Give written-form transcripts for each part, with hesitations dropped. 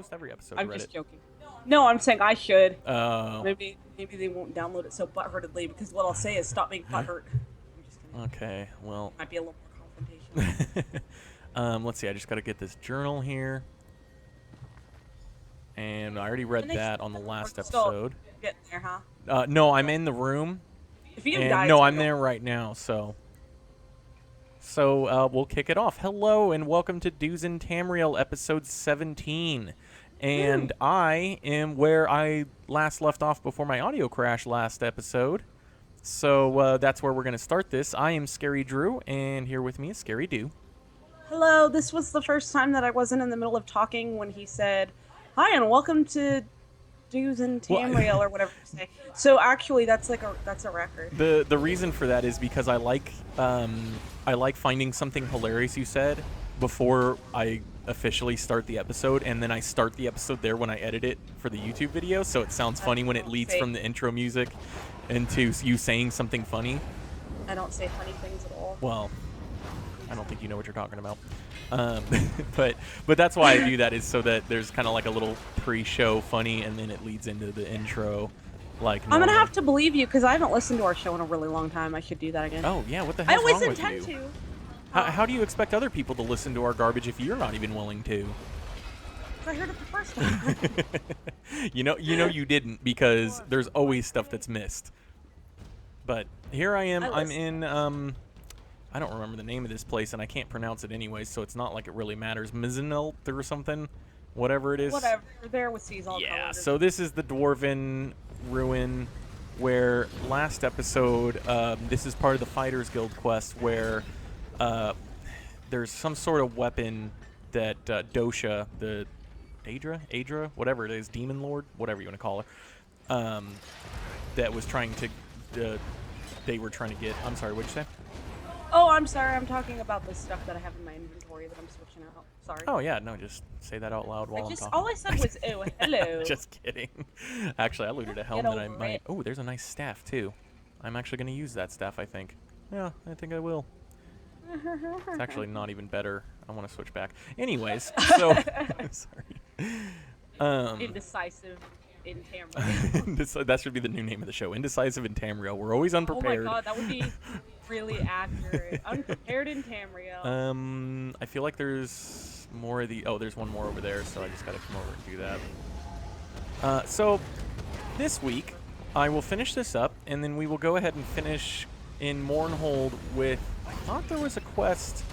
post every episode I'm to Reddit. just joking. No, I'm saying I should. Oh. Maybe they won't download it so butthurtedly because what I'll say is stop being butthurt. I'm just kidding. Okay, well. Might be a little more confrontation. Let's see. I just got to get this journal here. And I already read that on the last episode. Getting there, huh? No, I'm in the room. If you die, no, I'm there right now, so we'll kick it off. Hello, and welcome to Do's and Tamriel, episode 17. And I am where I last left off before my audio crash last episode. So that's where we're going to start this. I am Scarydrew, and here with me is Scarydoo. Hello, this was the first time that I wasn't in the middle of talking when he said, "Hi, and welcome to Do's and Tamriel," or whatever you say. So actually, that's a record. The reason for that is because I like finding something hilarious you said before I officially start the episode, and then I start the episode there when I edit it for the YouTube video, so it sounds funny when it leads from the intro music into you saying something funny. I don't say funny things at all. Well, I don't think you know what you're talking about. But that's why I do that, is so that there's kind of like a little pre-show funny, and then it leads into the intro. Like I'm gonna have to believe you because I haven't listened to our show in a really long time. I should do that again. Oh yeah, what the hell? I always intend to. How do you expect other people to listen to our garbage if you're not even willing to? I heard it the first time. you know you didn't, because there's always stuff that's missed. But here I am. I'm in I don't remember the name of this place, and I can't pronounce it anyway, so it's not like it really matters. Mizenelt or something, whatever it is. Whatever. There with seas all yeah. So this is the Dwarven ruin, where last episode, this is part of the Fighters Guild quest, where there's some sort of weapon that Dosha, the Adra, whatever it is, Demon Lord, whatever you want to call her, that was trying to, they were trying to get. I'm sorry, what'd you say? Oh, I'm sorry. I'm talking about the stuff that I have in my inventory that I'm switching out. Sorry. Oh yeah, no, just say that out loud while I'm talking. All I said was, "Oh, hello." Just kidding. Actually, I looted a helm that I might. Oh, there's a nice staff too. I'm actually going to use that staff, I think. Yeah, I think I will. It's actually not even better. I want to switch back. Anyways, so sorry. Indecisive in Tamriel. That should be the new name of the show. Indecisive in Tamriel. We're always unprepared. Oh my god, that would be really accurate. Unprepared in Tamriel. I feel like there's more of the. Oh, there's one more over there, so I just got to come over and do that. So this week I will finish this up, and then we will go ahead and finish in Mournhold with. I thought there was a quest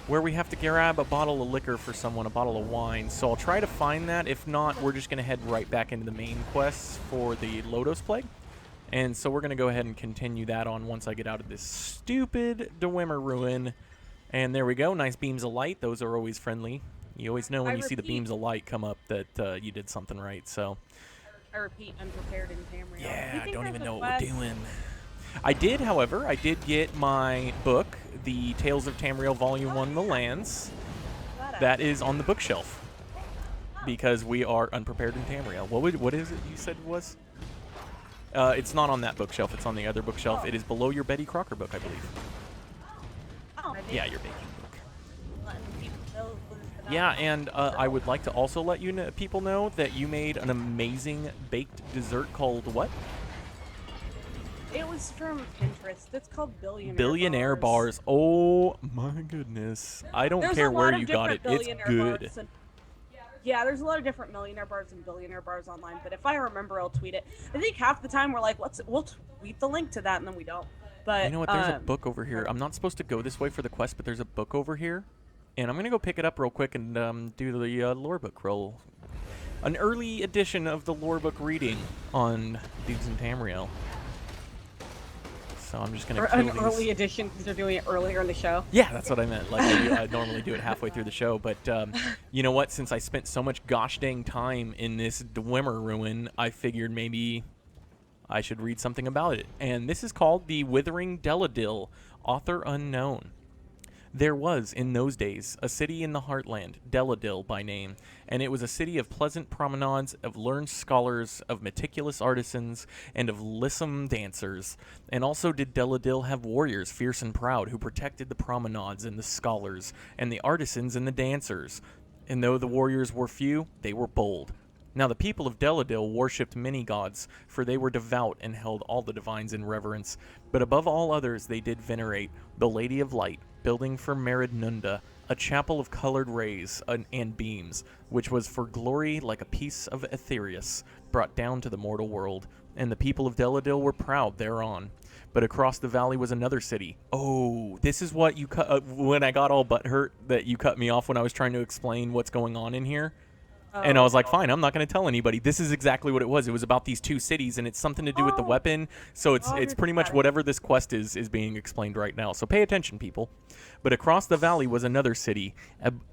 where we have to grab a bottle of liquor for someone, a bottle of wine. So I'll try to find that. If not, we're just going to head right back into the main quests for the Lodos Plague. And so we're going to go ahead and continue that on once I get out of this stupid Dwemer ruin. And there we go. Nice beams of light. Those are always friendly. You always know when you see the beams of light come up that you did something right. So I repeat, unprepared in Tamriel. Yeah, I don't even know what we're doing. I did, however, get my book, the Tales of Tamriel Volume 1, The Lands. That is on the bookshelf, because we are unprepared in Tamriel. What is it you said it was? It's not on that bookshelf. It's on the other bookshelf. Oh. It is below your Betty Crocker book, I believe. Oh. Yeah, your baking book. Yeah, and I would like to also let people know that you made an amazing baked dessert called what? It was from Pinterest. It's called Billionaire Bars. Oh my goodness. I don't care where you got it. It's good. Yeah, there's a lot of different millionaire bars and billionaire bars online, but if I remember, I'll tweet it. I think half the time we're like, we'll tweet the link to that, and then we don't. But you know what? There's a book over here. I'm not supposed to go this way for the quest, but there's a book over here, and I'm going to go pick it up real quick and do the lore book roll. An early edition of the lore book reading on Do's and Tamriel. So I'm just going to kill an early edition because they're doing it earlier in the show. Yeah, that's what I meant. Like I normally do it halfway through the show, but you know what? Since I spent so much gosh dang time in this Dwemer ruin, I figured maybe I should read something about it. And this is called The Withering Deladil, author unknown. There was, in those days, a city in the heartland, Deladil by name, and it was a city of pleasant promenades, of learned scholars, of meticulous artisans, and of lissom dancers. And also did Deladil have warriors fierce and proud, who protected the promenades and the scholars, and the artisans and the dancers. And though the warriors were few, they were bold. Now the people of Deladil worshipped many gods, for they were devout and held all the divines in reverence. But above all others they did venerate the Lady of Light, building for Meridnunda a chapel of colored rays and beams, which was for glory like a piece of Aetherius, brought down to the mortal world. And the people of Deladil were proud thereon. But across the valley was another city. Oh, this is what you cut when I got all butthurt that you cut me off when I was trying to explain what's going on in here. And I was like, fine, I'm not going to tell anybody. This is exactly what it was. It was about these two cities, and it's something to do with the weapon. So it's pretty much whatever this quest is being explained right now. So pay attention, people. But across the valley was another city,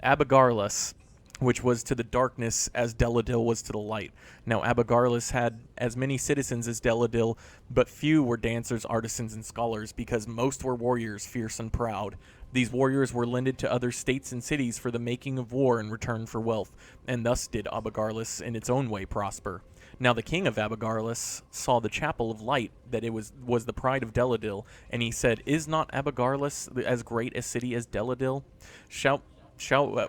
Abigarlus, which was to the darkness as Deladil was to the light. Now Abigarlus had as many citizens as Deladil, but few were dancers, artisans, and scholars, because most were warriors, fierce and proud. These warriors were lended to other states and cities for the making of war in return for wealth, and thus did Abigarlus in its own way prosper. Now the king of Abigarlus saw the chapel of light, that it was the pride of Deladil, and he said, "Is not Abigarlus as great a city as Deladil?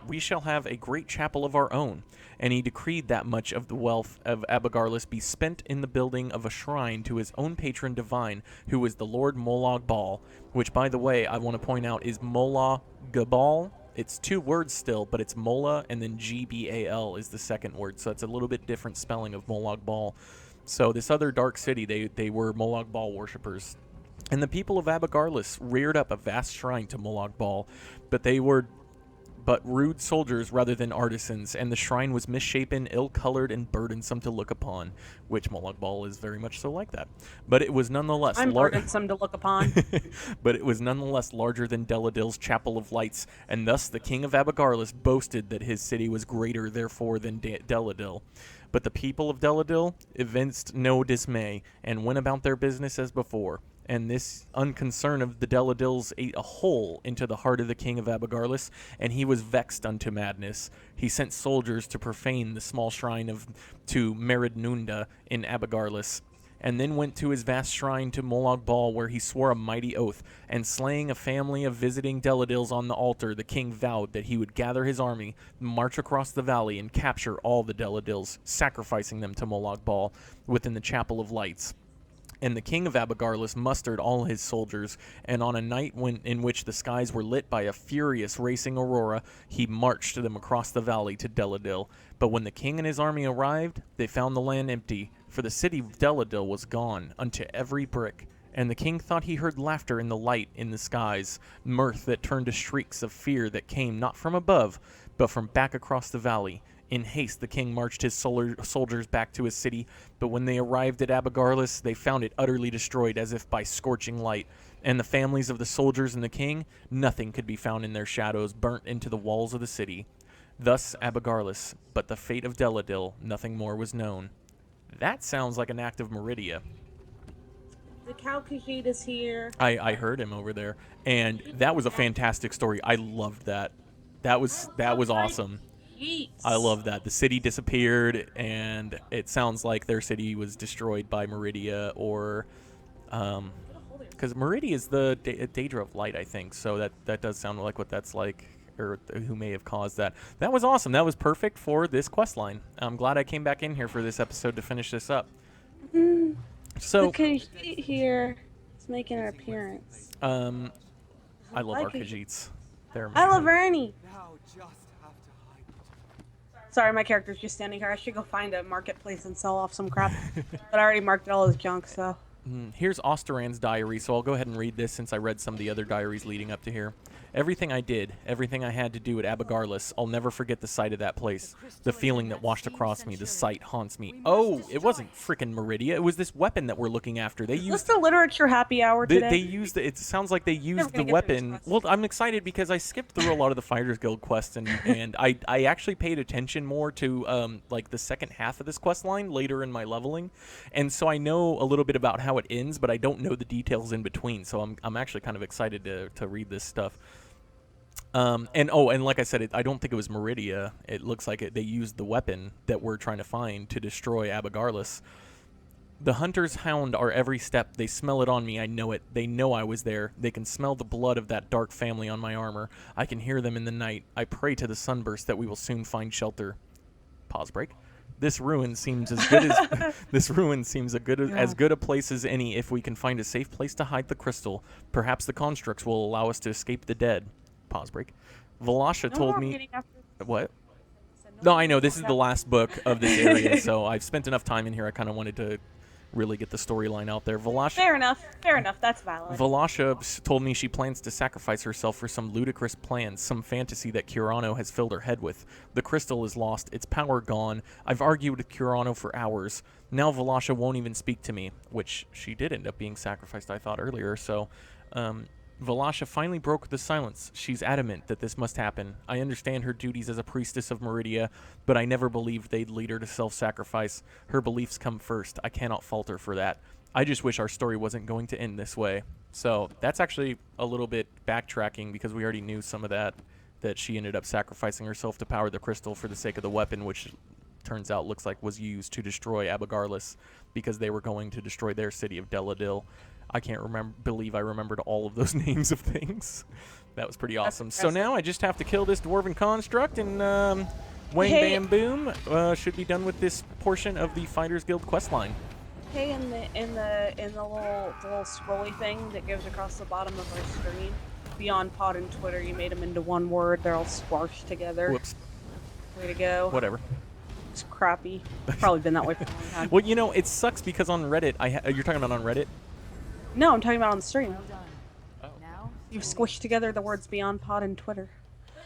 We shall have a great chapel of our own." And he decreed that much of the wealth of Abigarlus be spent in the building of a shrine to his own patron divine, who was the Lord Moulborn, which, by the way, I want to point out is Mola Gabal. It's two words still, but it's Mola, and then Gbal is the second word, so it's a little bit different spelling of Moulborn. So this other dark city, they were Moulborn worshippers. And the people of Abigarlus reared up a vast shrine to Moulborn, but they were rude soldiers rather than artisans, and the shrine was misshapen, ill-colored, and burdensome to look upon, which Moulborn is very much so like that. But it was nonetheless burdensome to look upon. But it was nonetheless larger than Deladil's Chapel of Lights, and thus the king of Abigarlus boasted that his city was greater therefore than Deladil. But the people of Deladil evinced no dismay, and went about their business as before. And this unconcern of the Deladils ate a hole into the heart of the king of Abigarlus, and he was vexed unto madness. He sent soldiers to profane the small shrine to Meridnunda in Abigarlus, and then went to his vast shrine to Moulborn, where he swore a mighty oath, and slaying a family of visiting Deladils on the altar, the king vowed that he would gather his army, march across the valley, and capture all the Deladils, sacrificing them to Moulborn within the Chapel of Lights. And the king of Abigarlus mustered all his soldiers, and on a night in which the skies were lit by a furious racing aurora, he marched them across the valley to Deladil. But when the king and his army arrived, they found the land empty, for the city of Deladil was gone unto every brick. And the king thought he heard laughter in the light in the skies, mirth that turned to shrieks of fear that came not from above, but from back across the valley. In haste, the king marched his soldiers back to his city, but when they arrived at Abigarlus, they found it utterly destroyed as if by scorching light. And the families of the soldiers and the king, nothing could be found in their shadows, burnt into the walls of the city. Thus Abigarlus, but the fate of Deladil, nothing more was known. That sounds like an act of Meridia. The Calcahede is here. I heard him over there, and that was a fantastic story. I loved that. That was awesome. I love that. The city disappeared, and it sounds like their city was destroyed by Meridia, or because Meridia is the Daedra of Light, I think. So that does sound like what that's like, or who may have caused that. That was awesome. That was perfect for this quest line. I'm glad I came back in here for this episode to finish this up. So okay, here it's making an appearance. I love Archajites. I love Ernie. Sorry, my character's just standing here. I should go find a marketplace and sell off some crap. But I already marked it all as junk, so. Here's Osteran's diary, so I'll go ahead and read this since I read some of the other diaries leading up to here. Everything I did, everything I had to do at Abigarlus, I'll never forget the sight of that place. The feeling that washed across me, the sight haunts me. Oh, it wasn't frickin' Meridia. It was this weapon that we're looking after. They used the literature happy hour today. They used it sounds like they used the weapon. Well, I'm excited because I skipped through a lot of the Fighters Guild quests, and I actually paid attention more to like the second half of this quest line later in my leveling, and so I know a little bit about how it ends, but I don't know the details in between. So I'm actually kind of excited to read this stuff. And like I said, I don't think it was Meridia. It looks like they used the weapon that we're trying to find to destroy Abigarlus. The hunters hound our every step. They smell it on me. I know it. They know I was there. They can smell the blood of that dark family on my armor. I can hear them in the night. I pray to the sunburst that we will soon find shelter. Pause break. This ruin seems as good as as good a place as any if we can find a safe place to hide the crystal. Perhaps the constructs will allow us to escape the dead. Pause break. Velasha told me what? No, I know this is the last book of this area, so I've spent enough time in here. I kind of wanted to really get the storyline out there. Velasha, fair enough. Fair enough. That's valid. Velasha told me she plans to sacrifice herself for some ludicrous plans, some fantasy that Curano has filled her head with. The crystal is lost, its power gone. I've argued with Curano for hours. Now Velasha won't even speak to me, which she did end up being sacrificed, I thought, earlier. So, Velasha finally broke the silence. She's adamant that this must happen. I understand her duties as a priestess of Meridia, but I never believed they'd lead her to self-sacrifice. Her beliefs come first. I cannot fault her for that. I just wish our story wasn't going to end this way. So that's actually a little bit backtracking because we already knew some of that she ended up sacrificing herself to power the crystal for the sake of the weapon, which turns out looks like was used to destroy Abigarlis because they were going to destroy their city of Deladil. I can't believe I remembered all of those names of things. That was pretty awesome. So now I just have to kill this dwarven construct, and wang bam boom, should be done with this portion of the Fighters Guild questline. Hey, in the little scrolly thing that goes across the bottom of our screen, beyond pod and Twitter, you made them into one word. They're all squashed together. Whoops. Way to go. Whatever. It's crappy. Probably been that way for a long time. Well, you know, it sucks because on Reddit, you're talking about on Reddit? No, I'm talking about on the stream. Oh. You've squished together the words beyond pod and Twitter.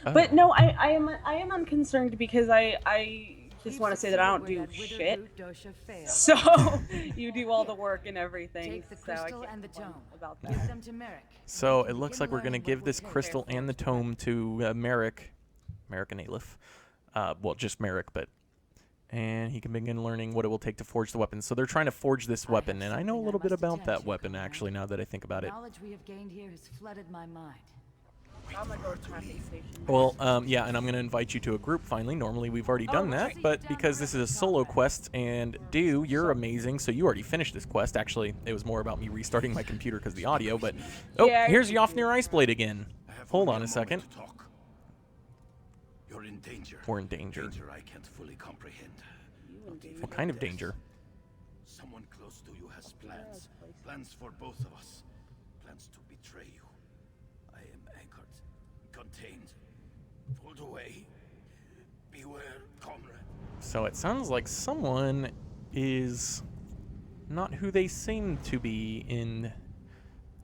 Oh. But no, I am unconcerned because I just want to say that I don't do shit. So you do all the work and everything. So I can't complain about that. So it looks like we're going to give this crystal and the tome to Merrick and Aleph. Well, just Merrick, but... And he can begin learning what it will take to forge the weapon. So they're trying to forge this weapon, and I know a little bit about that weapon, actually, now that I think about it. Knowledge we have gained here has flooded my mind. Well, yeah, and I'm going to invite you to a group, finally. Normally, we've already done that, but because this is a solo quest, and Dew, you're amazing, so you already finished this quest. Actually, it was more about me restarting my computer because of the audio, but... Oh, yeah, here's Yofnir Iceblade again. Hold on a second. You're in danger. We're in danger. Danger I can't fully comprehend. What kind of danger? Someone close to you has plans. Plans for both of us. Plans to betray you. I am anchored, contained, pulled away. Beware, comrade. So it sounds like someone is not who they seem to be in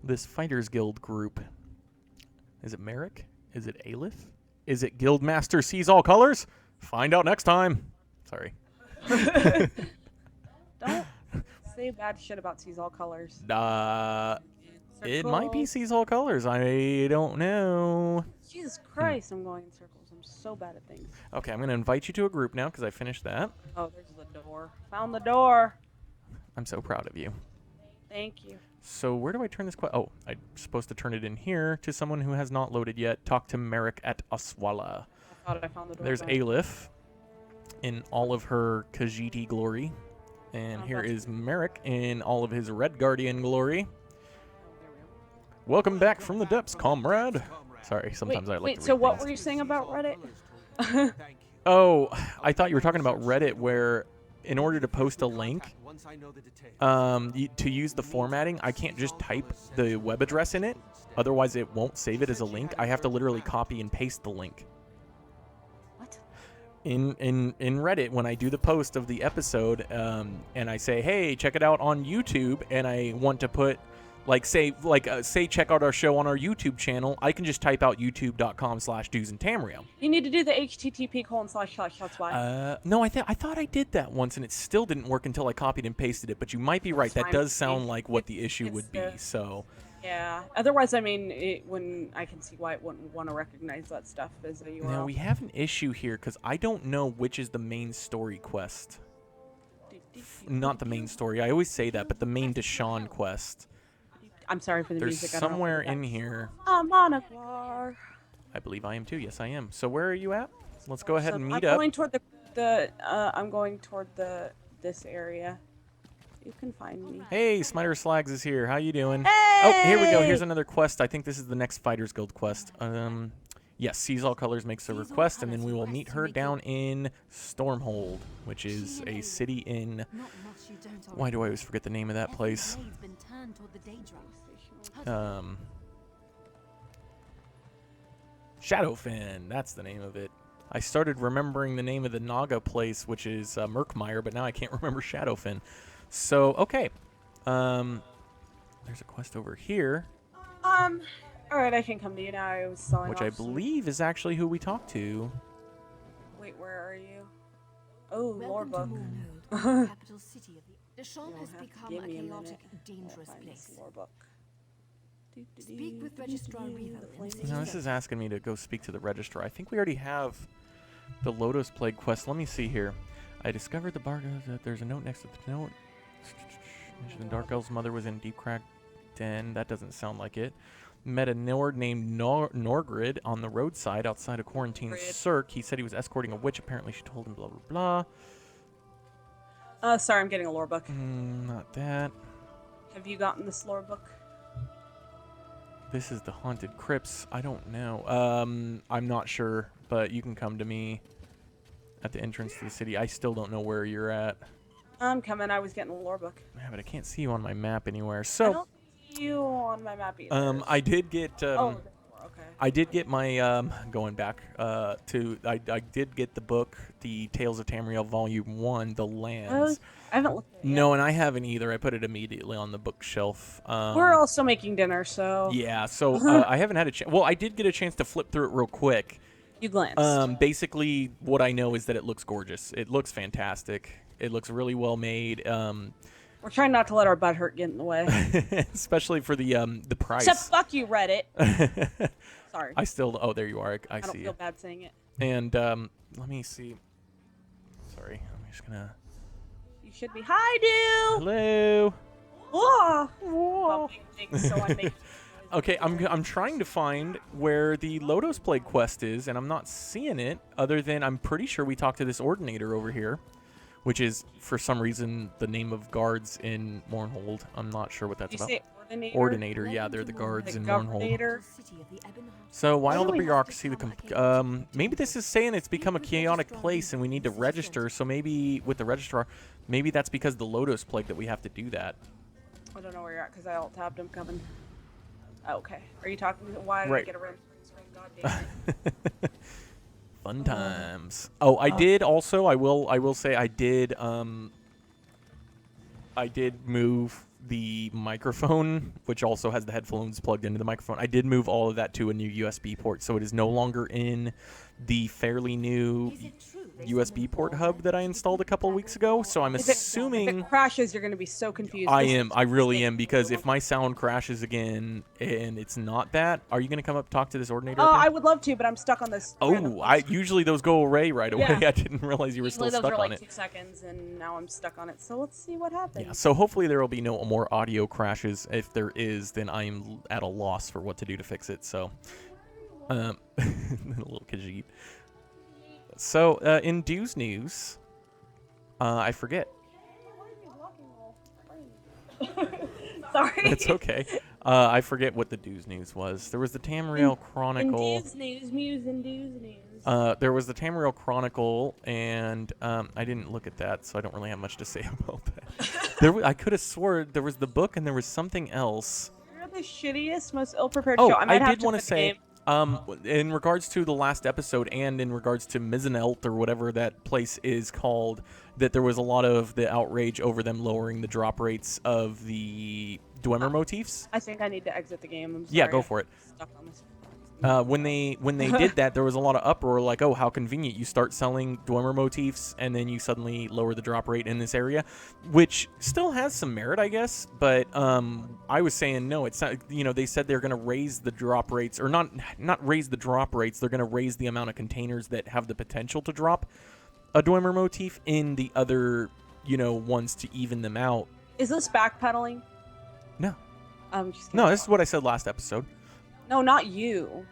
this Fighters Guild group. Is it Merrick? Is it Aleph? Is it Guildmaster Sees All Colors? Find out next time. Sorry. Don't say bad shit about Sees All Colors. It might be Sees All Colors. I don't know. Jesus Christ, I'm going in circles. I'm so bad at things. Okay, I'm going to invite you to a group now because I finished that. Oh, there's the door. Found the door. I'm so proud of you. Thank you. So where do I turn this Oh, I'm supposed to turn it in here to someone who has not loaded yet. Talk to Merrick at Aswala. I thought I found the door. There's Aleph in all of her Khajiit glory. And here is Merrick in all of his Red Guardian glory. Welcome back from the depths, comrade. Sorry, sometimes I like to read so what things. were you saying about Reddit? Oh, I thought you were talking about Reddit where in order to post a link, to use the formatting, I can't just type the web address in it. Otherwise, it won't save it as a link. I have to literally copy and paste the link. What? In Reddit, when I do the post of the episode, and I say, hey, check it out on YouTube, and I want to put, say check out our show on our YouTube channel, I can just type out youtube.com/Dues and Tamriel. You need to do the http:// that's why. No, I thought I did that once, and it still didn't work until I copied and pasted it, but you might be right. That does sound like what the issue would be, so... Yeah. Otherwise, I mean, when I can see why it wouldn't want to recognize that stuff as a URL. Now, we have an issue here, because I don't know which is the main story quest. Not the main story. I always say that, but the main Deshaun quest. I'm sorry for the There's music. somewhere in here. I'm on a car. I believe I am too. Yes, I am. So where are you at? Let's go ahead and meet I'm up. going toward I'm going toward this area. You can find me. Hey, Smiter Slags is here. How you doing? Hey! Oh, here we go. Here's another quest. I think this is the next Fighters Guild quest. Yes, Sees All Colors makes a request, and then we will meet her down in Stormhold, which is a city in... Why do I always forget the name of that place? Shadowfen, that's the name of it. I started remembering the name of the Naga place, which is Murkmire, but now I can't remember Shadowfen. So, okay. There's a quest over here. Alright, I can come to you now. I was selling Which I believe is actually who we talked to. Wait, where are you? Oh, lore book. Capital city of the You'll Champ has have to become give a me a chaotic, minute. dangerous I'll find this place. lore book. Speak with Registrar Revo in the No, this is asking me to go speak to the Registrar. I think we already have the Lotus Plague quest. Let me see here. I discovered the Barga that there's a note next to the note. The Dark Elf's mother was in Deep Crack Den. That doesn't sound like it. Met a Nord named Norgrid on the roadside outside of Quarantine Cirque. He said he was escorting a witch. Apparently she told him blah, blah, blah. Sorry, I'm getting a lore book. Not that. Have you gotten this lore book? This is the Haunted Crypts. I don't know. I'm not sure, but you can come to me at the entrance to the city. I still don't know where you're at. I'm coming. I was getting a lore book. Yeah, but I can't see you on my map anywhere. I So, don't see you on my map either. I did get. oh, okay. I did get my going back to. I did get the book, the Tales of Tamriel Volume 1, The Lands. I haven't looked at it yet. No, and I haven't either. I put it immediately on the bookshelf. We're also making dinner, so Yeah, so I haven't had a chance. Well, I did get a chance to flip through it real quick. you glanced. Basically, what I know is that it looks gorgeous. It looks fantastic. It looks really well made. We're trying not to let our butt hurt get in the way. Especially for the price. Except fuck you, Reddit. Sorry. I still. Oh, there you are. I I don't see feel you. bad saying it. And let me see. Sorry, I'm just gonna. You should be. Hi, dude. Hello. Whoa. Whoa. Bumping things, so I make. Okay, I'm trying to find where the Lotus Plague quest is, and I'm not seeing it. Other than I'm pretty sure we talked to this Ordinator over here, which is for some reason the name of guards in Mournhold. I'm not sure what that's You about. say Ordinator? Ordinator, yeah, they're the guards in Mournhold. Governator? So why all the Why do we bureaucracy? Maybe this is saying it's become a chaotic place and we need to register. So maybe with the registrar, maybe that's because the Lotus Plague that we have to do that. I don't know where you're at because I alt tabbed him coming. Oh, okay. Are you talking? Why did I Right. get a rim screen? God damn it. Fun times. Oh, I did also. I will say I did. I did move the microphone, which also has the headphones plugged into the microphone. I did move all of that to a new USB port, so it is no longer in the fairly new USB port hub that I installed a couple weeks ago. So I'm If assuming it crashes, you're going to be so confused. I am. I really am, because if my sound crashes again and it's not that, are you going to come up talk to this Ordinator? Oh, up here? I would love to, but I'm stuck on this. random Oh, usually those go away right away. Yeah. I didn't realize you were Usually still those stuck are on like it. 2 seconds, and now I'm stuck on it. So let's see what happens. Yeah, so hopefully there will be no more audio crashes. If there is, then I'm at a loss for what to do to fix it. So, a little Khajiit. So, in Dew's news, I forget. Sorry. It's okay. I forget what the Dew's news was. There was the Tamriel Chronicle. In Dew's news, Muse and Dew's news. There was the Tamriel Chronicle, and I didn't look at that, so I don't really have much to say about that. I could have swore there was the book, and there was something else. You're the shittiest, most ill-prepared Oh, show. I might have did to want to quit the say, game. in regards to the last episode and in regards to Mizenelt or whatever that place is called, that there was a lot of the outrage over them lowering the drop rates of the Dwemer motifs. I think I need to exit the game. I'm sorry. Yeah, go for it. I'm stuck on this. When they did that, there was a lot of uproar, like, oh, how convenient. You start selling Dwemer motifs, and then you suddenly lower the drop rate in this area, which still has some merit, I guess. But I was saying, no, it's not. You know, they said they're going to raise the drop rates, or not raise the drop rates. They're going to raise the amount of containers that have the potential to drop a Dwemer motif in the other, ones to even them out. Is this backpedaling? No. I'm just No, kidding. this is what I said last episode. No, not you.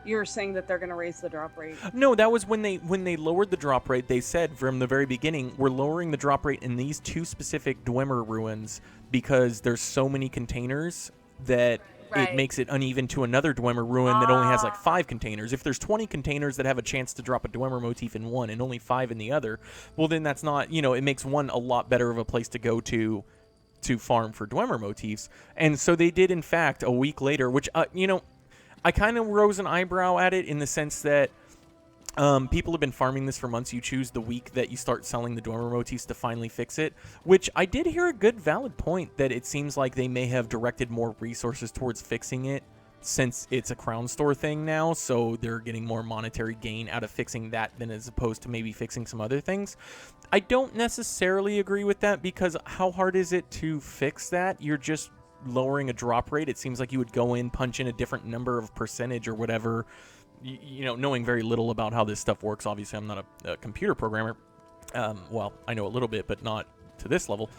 You're saying that they're going to raise the drop rate. No, that was when they lowered the drop rate. They said from the very beginning, we're lowering the drop rate in these 2 specific Dwemer ruins because there's so many containers that it makes it uneven to another Dwemer ruin that only has like 5 containers. If there's 20 containers that have a chance to drop a Dwemer motif in one and only 5 in the other, well then that's not, it makes one a lot better of a place to go to farm for Dwemer motifs. And so they did, in fact, a week later, which I kind of rose an eyebrow at it in the sense that people have been farming this for months. You choose the week that you start selling the Dwemer motifs to finally fix it, which I did hear a good valid point that it seems like they may have directed more resources towards fixing it since it's a Crown Store thing now, so they're getting more monetary gain out of fixing that than as opposed to maybe fixing some other things. I don't necessarily agree with that because how hard is it to fix that? You're just lowering a drop rate. It seems like you would go in, punch in a different number of percentage or whatever, knowing very little about how this stuff works. Obviously, I'm not a computer programmer. Well, I know a little bit, but not to this level.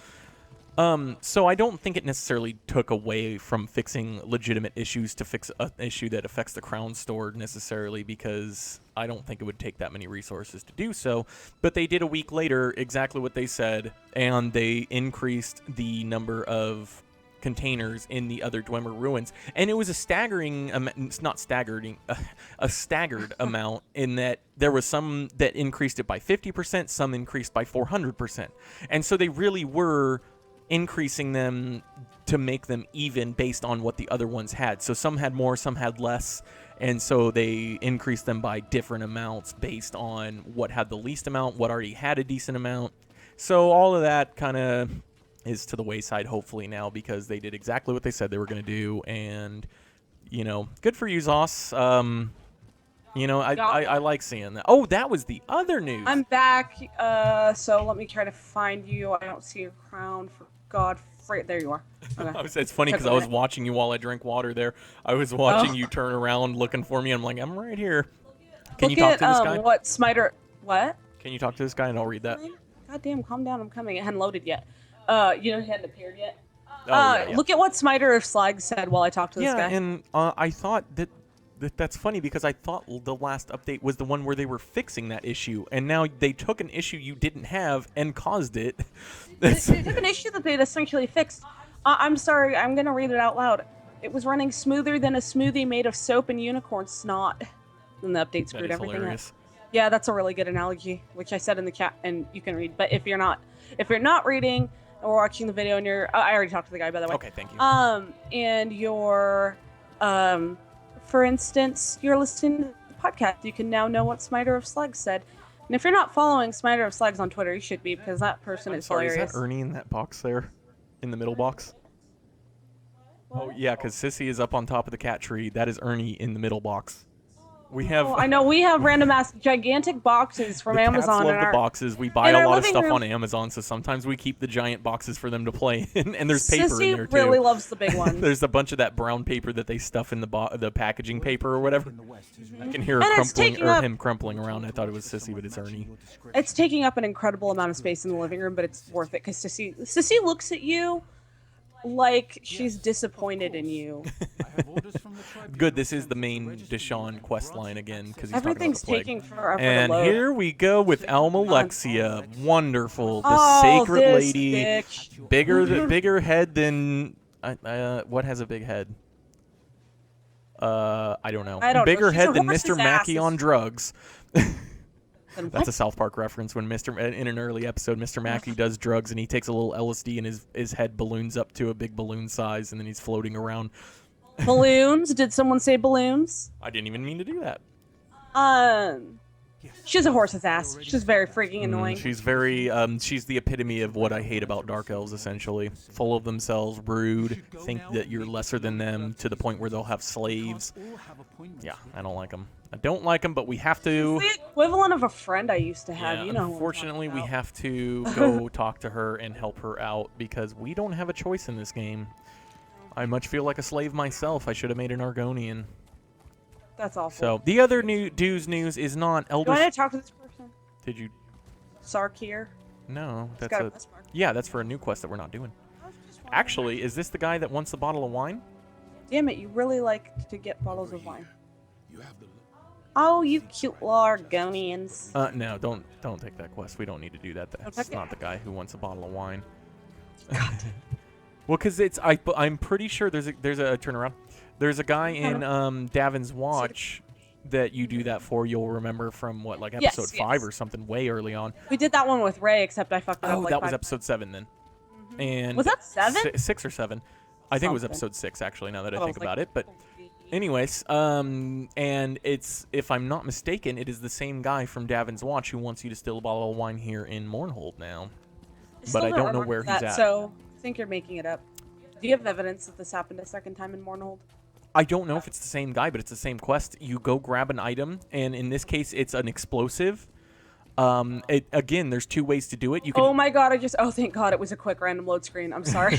So I don't think it necessarily took away from fixing legitimate issues to fix an issue that affects the Crown Store necessarily, because I don't think it would take that many resources to do so. But they did a week later exactly what they said, and they increased the number of containers in the other Dwemer ruins, and it was a staggering a staggered amount in that there was some that increased it by 50%, some increased by 400%, and so they really were increasing them to make them even based on what the other ones had. So some had more, some had less, and so they increased them by different amounts based on what had the least amount, what already had a decent amount. So all of that kind of is to the wayside hopefully now, because they did exactly what they said they were going to do, and good for you, Zos. I like seeing that. Oh, that was the other news. I'm back, so let me try to find you. I don't see your crown, for God. There you are. Okay. It's funny because I was watching you while I drank water there. I was watching you turn around looking for me, and I'm like, I'm right here. Can you talk to this guy? What Smiter? What? Can you talk to this guy and I'll read that? God damn, calm down. I'm coming. It hadn't loaded yet. He hadn't appeared yet. Yeah. Look at what Smiter of Slag said while I talked to this guy. Yeah, and I thought that's funny because I thought the last update was the one where they were fixing that issue, and now they took an issue you didn't have and caused it. They took an issue that they'd essentially fixed. I'm sorry, I'm going to read it out loud. It was running smoother than a smoothie made of soap and unicorn snot. And the update screwed everything up. Yeah, that's a really good analogy, which I said in the chat, and you can read. But if you're not reading and we're watching the video and I already talked to the guy, by the way. Okay, thank you. And you're, for instance, you're listening to the podcast, you can now know what Smiter of Slugs said. And if you're not following Smiter of Slugs on Twitter, you should be, because that person is hilarious. Is that Ernie in that box there? In the middle box? What? Oh, yeah, because Sissy is up on top of the cat tree. That is Ernie in the middle box. We have. I know we have random ass gigantic boxes from Amazon. Cats love the boxes. We buy a lot of stuff on Amazon, so sometimes we keep the giant boxes for them to play in. And there's paper in there too. Sissy really loves the big ones. There's a bunch of that brown paper that they stuff in the packaging paper or whatever. I can hear him crumpling around. I thought it was Sissy, but it's Ernie. It's taking up an incredible amount of space in the living room, but it's worth it because Sissy looks at you like she's disappointed in you. Good, this is the main Deshaun quest line again, because everything's taking forever and to load. Here we go with Almalexia. Wonderful, the sacred lady, bitch. bigger head than what has a big head? I don't know. Bigger head than Mr. Mackey on drugs. That's a South Park reference when in an early episode, Mr. Mackey does drugs and he takes a little LSD and his head balloons up to a big balloon size and then he's floating around. Balloons? Did someone say balloons? I didn't even mean to do that. She's a horse's ass. She's very freaking annoying. She's very, she's the epitome of what I hate about Dark Elves, essentially. Full of themselves, rude, think that you're lesser than them to the point where they'll have slaves. Yeah, I don't like them. I don't like them, but we have to. It's the equivalent of a friend I used to have. Yeah, unfortunately, we have to go talk to her and help her out because we don't have a choice in this game. I much feel like a slave myself. I should have made an Argonian. That's awful. So the other news is not Elder. Do I need to talk to this person? Did you? Sarkir? No, that's for a new quest that we're not doing. Actually, is this the guy that wants the bottle of wine? Damn it! You really like to get bottles of wine. You have the Oh, you cute little Argonians. No, don't take that quest. We don't need to do that. That's not the guy who wants a bottle of wine. God. Well, because I'm pretty sure there's a turnaround. There's a guy in Davin's Watch that you do that for. You'll remember from what, like episode 5 or something, way early on. We did that one with Ray, except I fucked it up. Oh, that was episode 7 then. And was that 7? 6 or 7? I think it was episode 6 actually. Now that I think about it, but. Anyways, and it's, if I'm not mistaken, it is the same guy from Davin's Watch who wants you to steal a bottle of wine here in Mournhold now. But I don't know where he's at. So, I think you're making it up. Do you have evidence that this happened a second time in Mournhold? I don't know if it's the same guy, but it's the same quest. You go grab an item, and in this case, it's an explosive. Again, there's 2 ways to do it. You can. Oh my god! Oh, thank God, it was a quick random load screen. I'm sorry.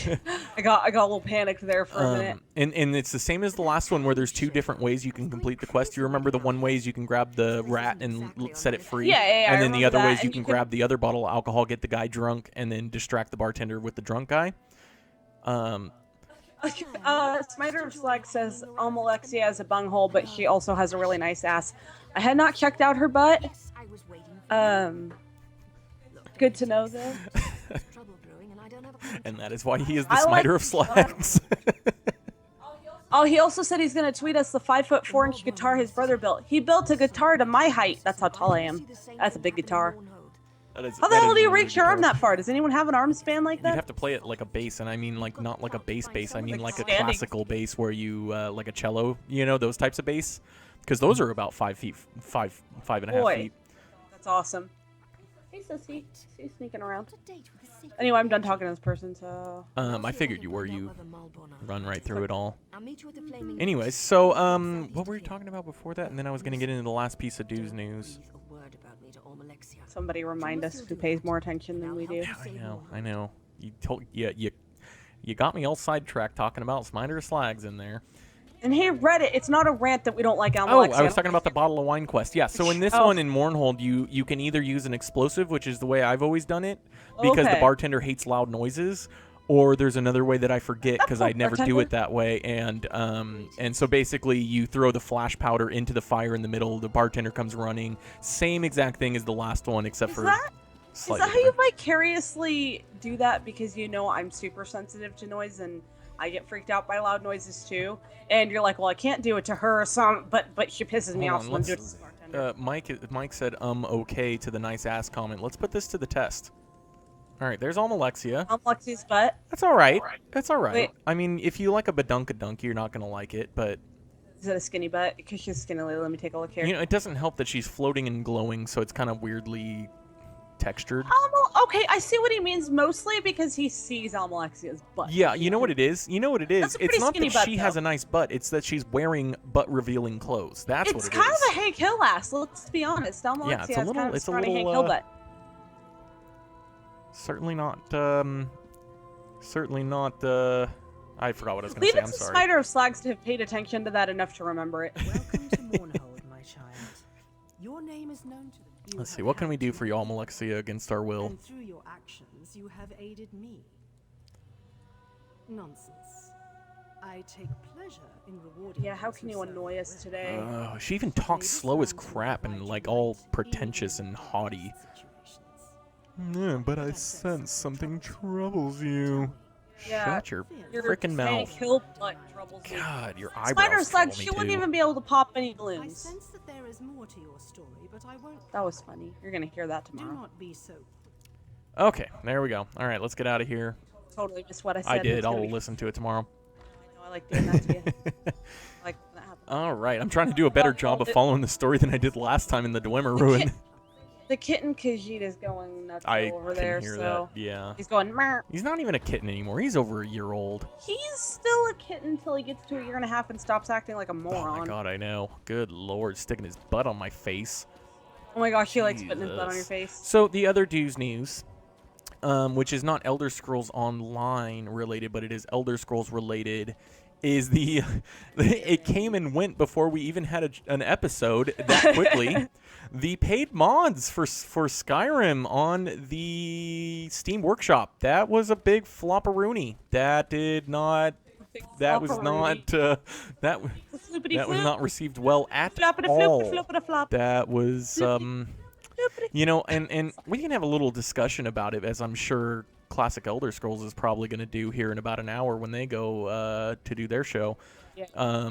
I got a little panicked there for a minute. And it's the same as the last one, where there's 2 different ways you can complete the quest. You remember the one way is you can grab the rat and set it free. Yeah, and then the other way is you can grab the other bottle of alcohol, get the guy drunk, and then distract the bartender with the drunk guy. Smiter of Slag says Almalexia has a bunghole, but she also has a really nice ass. I had not checked out her butt. Good to know though. And that is why he is the Smiter of Slags. Oh, he also said he's gonna tweet us the 5'4" guitar his brother built. He built a guitar to my height. That's how tall I am. That's a big guitar. How the hell do you reach your arm that far? Does anyone have an arm span like that? You'd have to play it like a bass, and I mean like not like a bass. I mean like a classical bass where you like a cello, you know, those types of bass, because those are about 5 feet, 5.5 feet. That's awesome. Hey, Sissy. She's sneaking around. Anyway, I'm done talking to this person, so. I figured you were. You run right through it all. Anyways, so what were you talking about before that? And then I was gonna get into the last piece of dues news. Somebody remind us who pays more attention than we do. I know. You got me all sidetracked talking about Smiter of Slags in there. And hey, Reddit, it's not a rant that we don't like Almalexia. Oh, I was talking about the bottle of wine quest. Yeah, so in this one in Mournhold, you can either use an explosive, which is the way I've always done it, because the bartender hates loud noises, or there's another way that I forget because I never do it that way. And so basically you throw the flash powder into the fire in the middle. The bartender comes running. Same exact thing as the last one, except for is that how you vicariously do that? Because you know I'm super sensitive to noise and I get freaked out by loud noises too. And you're like, well, I can't do it to her, but she pisses me off. So I'm doing it to the bartender. Mike said okay to the nice ass comment. Let's put this to the test. All right, there's Almalexia. Almalexia's butt. That's all right. That's all right. Wait. I mean, if you like a badunkadunk, you're not gonna like it, but. Is it a skinny butt? Because she's skinny. Let me take a look here. You know, it doesn't help that she's floating and glowing, so it's kind of weirdly textured. Okay, I see what he means. Mostly because he sees Almalexia's butt. Yeah, you know what it is. It's not that she has a a nice butt. It's that she's wearing butt-revealing clothes. That's what it is. It's kind of a Hank Hill ass. Let's be honest. Almalexia has kind of a Hank Hill butt. Certainly not. I forgot what I was going to say. I'm sorry. Leave it to Smiter of Slags to have paid attention to that enough to remember it. Welcome to Mournhold, my child. Your name is known to them. Let's see. What can we do for you, Almalexia, against our will? And through your actions, you have aided me. Nonsense. I take pleasure in rewarding. Yeah, how can you annoy us today? She even talks slow as crap and like all pretentious and haughty. Yeah, but I sense something troubles you. Yeah, shut your frickin' mouth. Hill butt troubles me. God, your eyebrows Smiter of Slags, she wouldn't even be able to pop any I balloons. sense that there is more to your story, but I won't. That was funny. You're gonna hear that Do tomorrow. not be so. Okay, there we go. All right, let's get out of here. Totally missed what I said. I did. It's I'll gonna be- listen to it tomorrow. I know, I like doing that to you. I like when that happens. All right, I'm trying to do a better job of following the story than I did last time in the Dwemer Ruin. The kitten Khajiit is going nuts over can there, hear so that. Yeah. he's going. Mer. He's not even a kitten anymore. He's over a year old. He's still a kitten until he gets to a year and a half and stops acting like a Oh moron. my god, I know. Good lord, sticking his butt on my face. Oh my gosh, he likes putting his butt on your Jesus. face. So the other dues news, which is not Elder Scrolls Online related, but it is Elder Scrolls related, is the it came and went before we even had an episode that quickly. The paid mods for Skyrim on the Steam Workshop. That was a big flopperoonie. That did not That was not that was not received well at all. That was you know, and we can have a little discussion about it, as I'm sure Classic Elder Scrolls is probably going to do here in about an hour when they go to do their show. Yeah.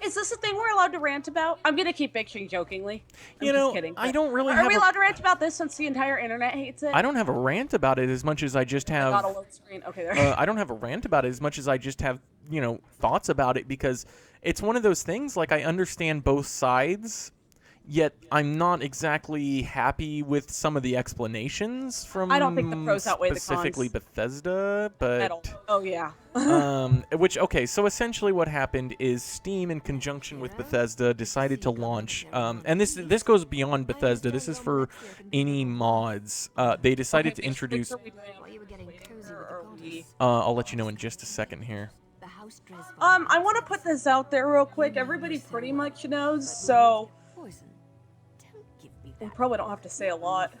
Is this a thing we're allowed to rant about? I'm gonna keep bitching jokingly. I'm just kidding. I don't really. Are we allowed to rant about this since the entire internet hates it? I don't have a rant about it as much as I just have. Got a load screen. Okay, there. I don't have a rant about it as much as I just have, you know, thoughts about it, because it's one of those things. Like, I understand both sides, yet I'm not exactly happy with some of the explanations from. I don't think the pros outweigh the cons. Specifically Bethesda, but. Oh yeah. Okay, so essentially what happened is Steam, in conjunction with Bethesda, decided to launch, and this goes beyond Bethesda. This is for any mods. They decided to introduce. I'll let you know in just a second here. I want to put this out there real quick. Everybody pretty much knows, so we probably don't have to say a lot.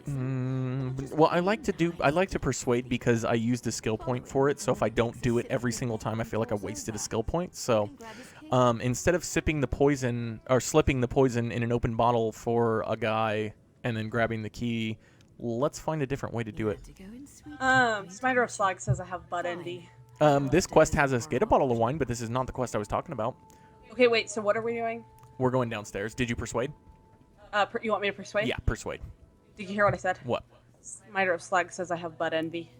Well, I like to persuade because I use the skill point for it. So if I don't do it every single time, I feel like I wasted a skill point. So instead of sipping the poison or slipping the poison in an open bottle for a guy and then grabbing the key, let's find a different way to do it. Smiter of Slag says I have butt envy. This quest has us get a bottle of wine, but this is not the quest I was talking about. Okay, wait. So what are we doing? We're going downstairs. Did you persuade? You want me to persuade? Yeah, persuade. Did you hear what I said? What? Smiter of Slag says I have butt envy.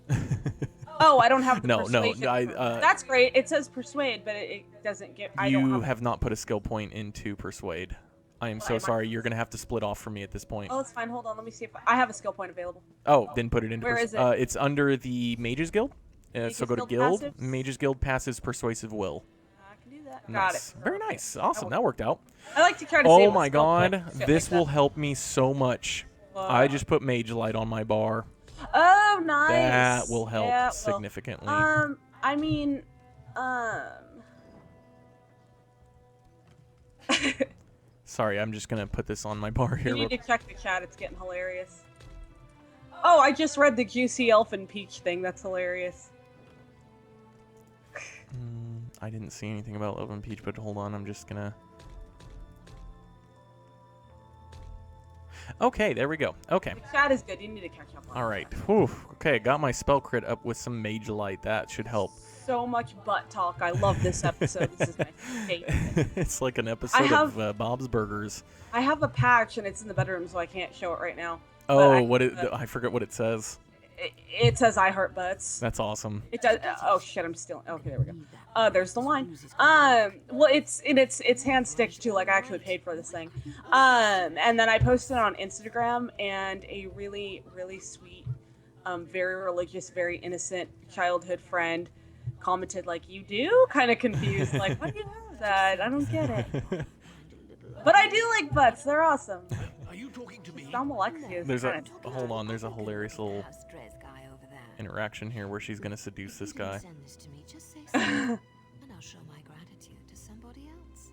Oh, I don't have the persuasion. That's great. It says persuade, but it doesn't get. You have not put a skill point into persuade. I am so sorry. You're going to have to split off from me at this point. Oh, it's fine. Hold on. Let me see if I have a skill point available. Oh, then put it into. Where is it? It's under the Mages Guild. So go to Guild. Passives? Mages Guild passes Persuasive Will. I can do that. Nice. Got it. Very nice. Awesome. That worked out. I like to try to save Oh my god. This will help me so much. I just put Mage Light on my bar. Oh, nice. That will help significantly. I mean, Sorry, I'm just gonna put this on my bar here. You need to check the chat. It's getting hilarious. Oh, I just read the Juicy Elf and Peach thing. That's hilarious. I didn't see anything about Elf and Peach, but hold on. I'm just gonna. Okay, there we go. Okay. The chat is good. You need to catch up on All right. Whew. Okay, got my spell crit up with some Mage Light. That should help. So much butt talk. I love this episode. This is my favorite. It's like an episode of Bob's Burgers. I have a patch, and it's in the bedroom, so I can't show it right now. Oh, I forget what it says. It says I heart butts. That's awesome. It does. Oh shit! I'm still. Okay, there we go. There's the wine. Well, it's hand stitched too. Like, I actually paid for this thing. And then I posted it on Instagram, and a really, really sweet, very religious, very innocent childhood friend commented like, "You do?" Kind of confused, like, "Why do you have that? I don't get it." But I do like butts. They're awesome. Are you talking to me? Almalexia. Hold on. There's a hilarious little interaction here where she's gonna seduce this guy. And I'll show my gratitude to somebody else.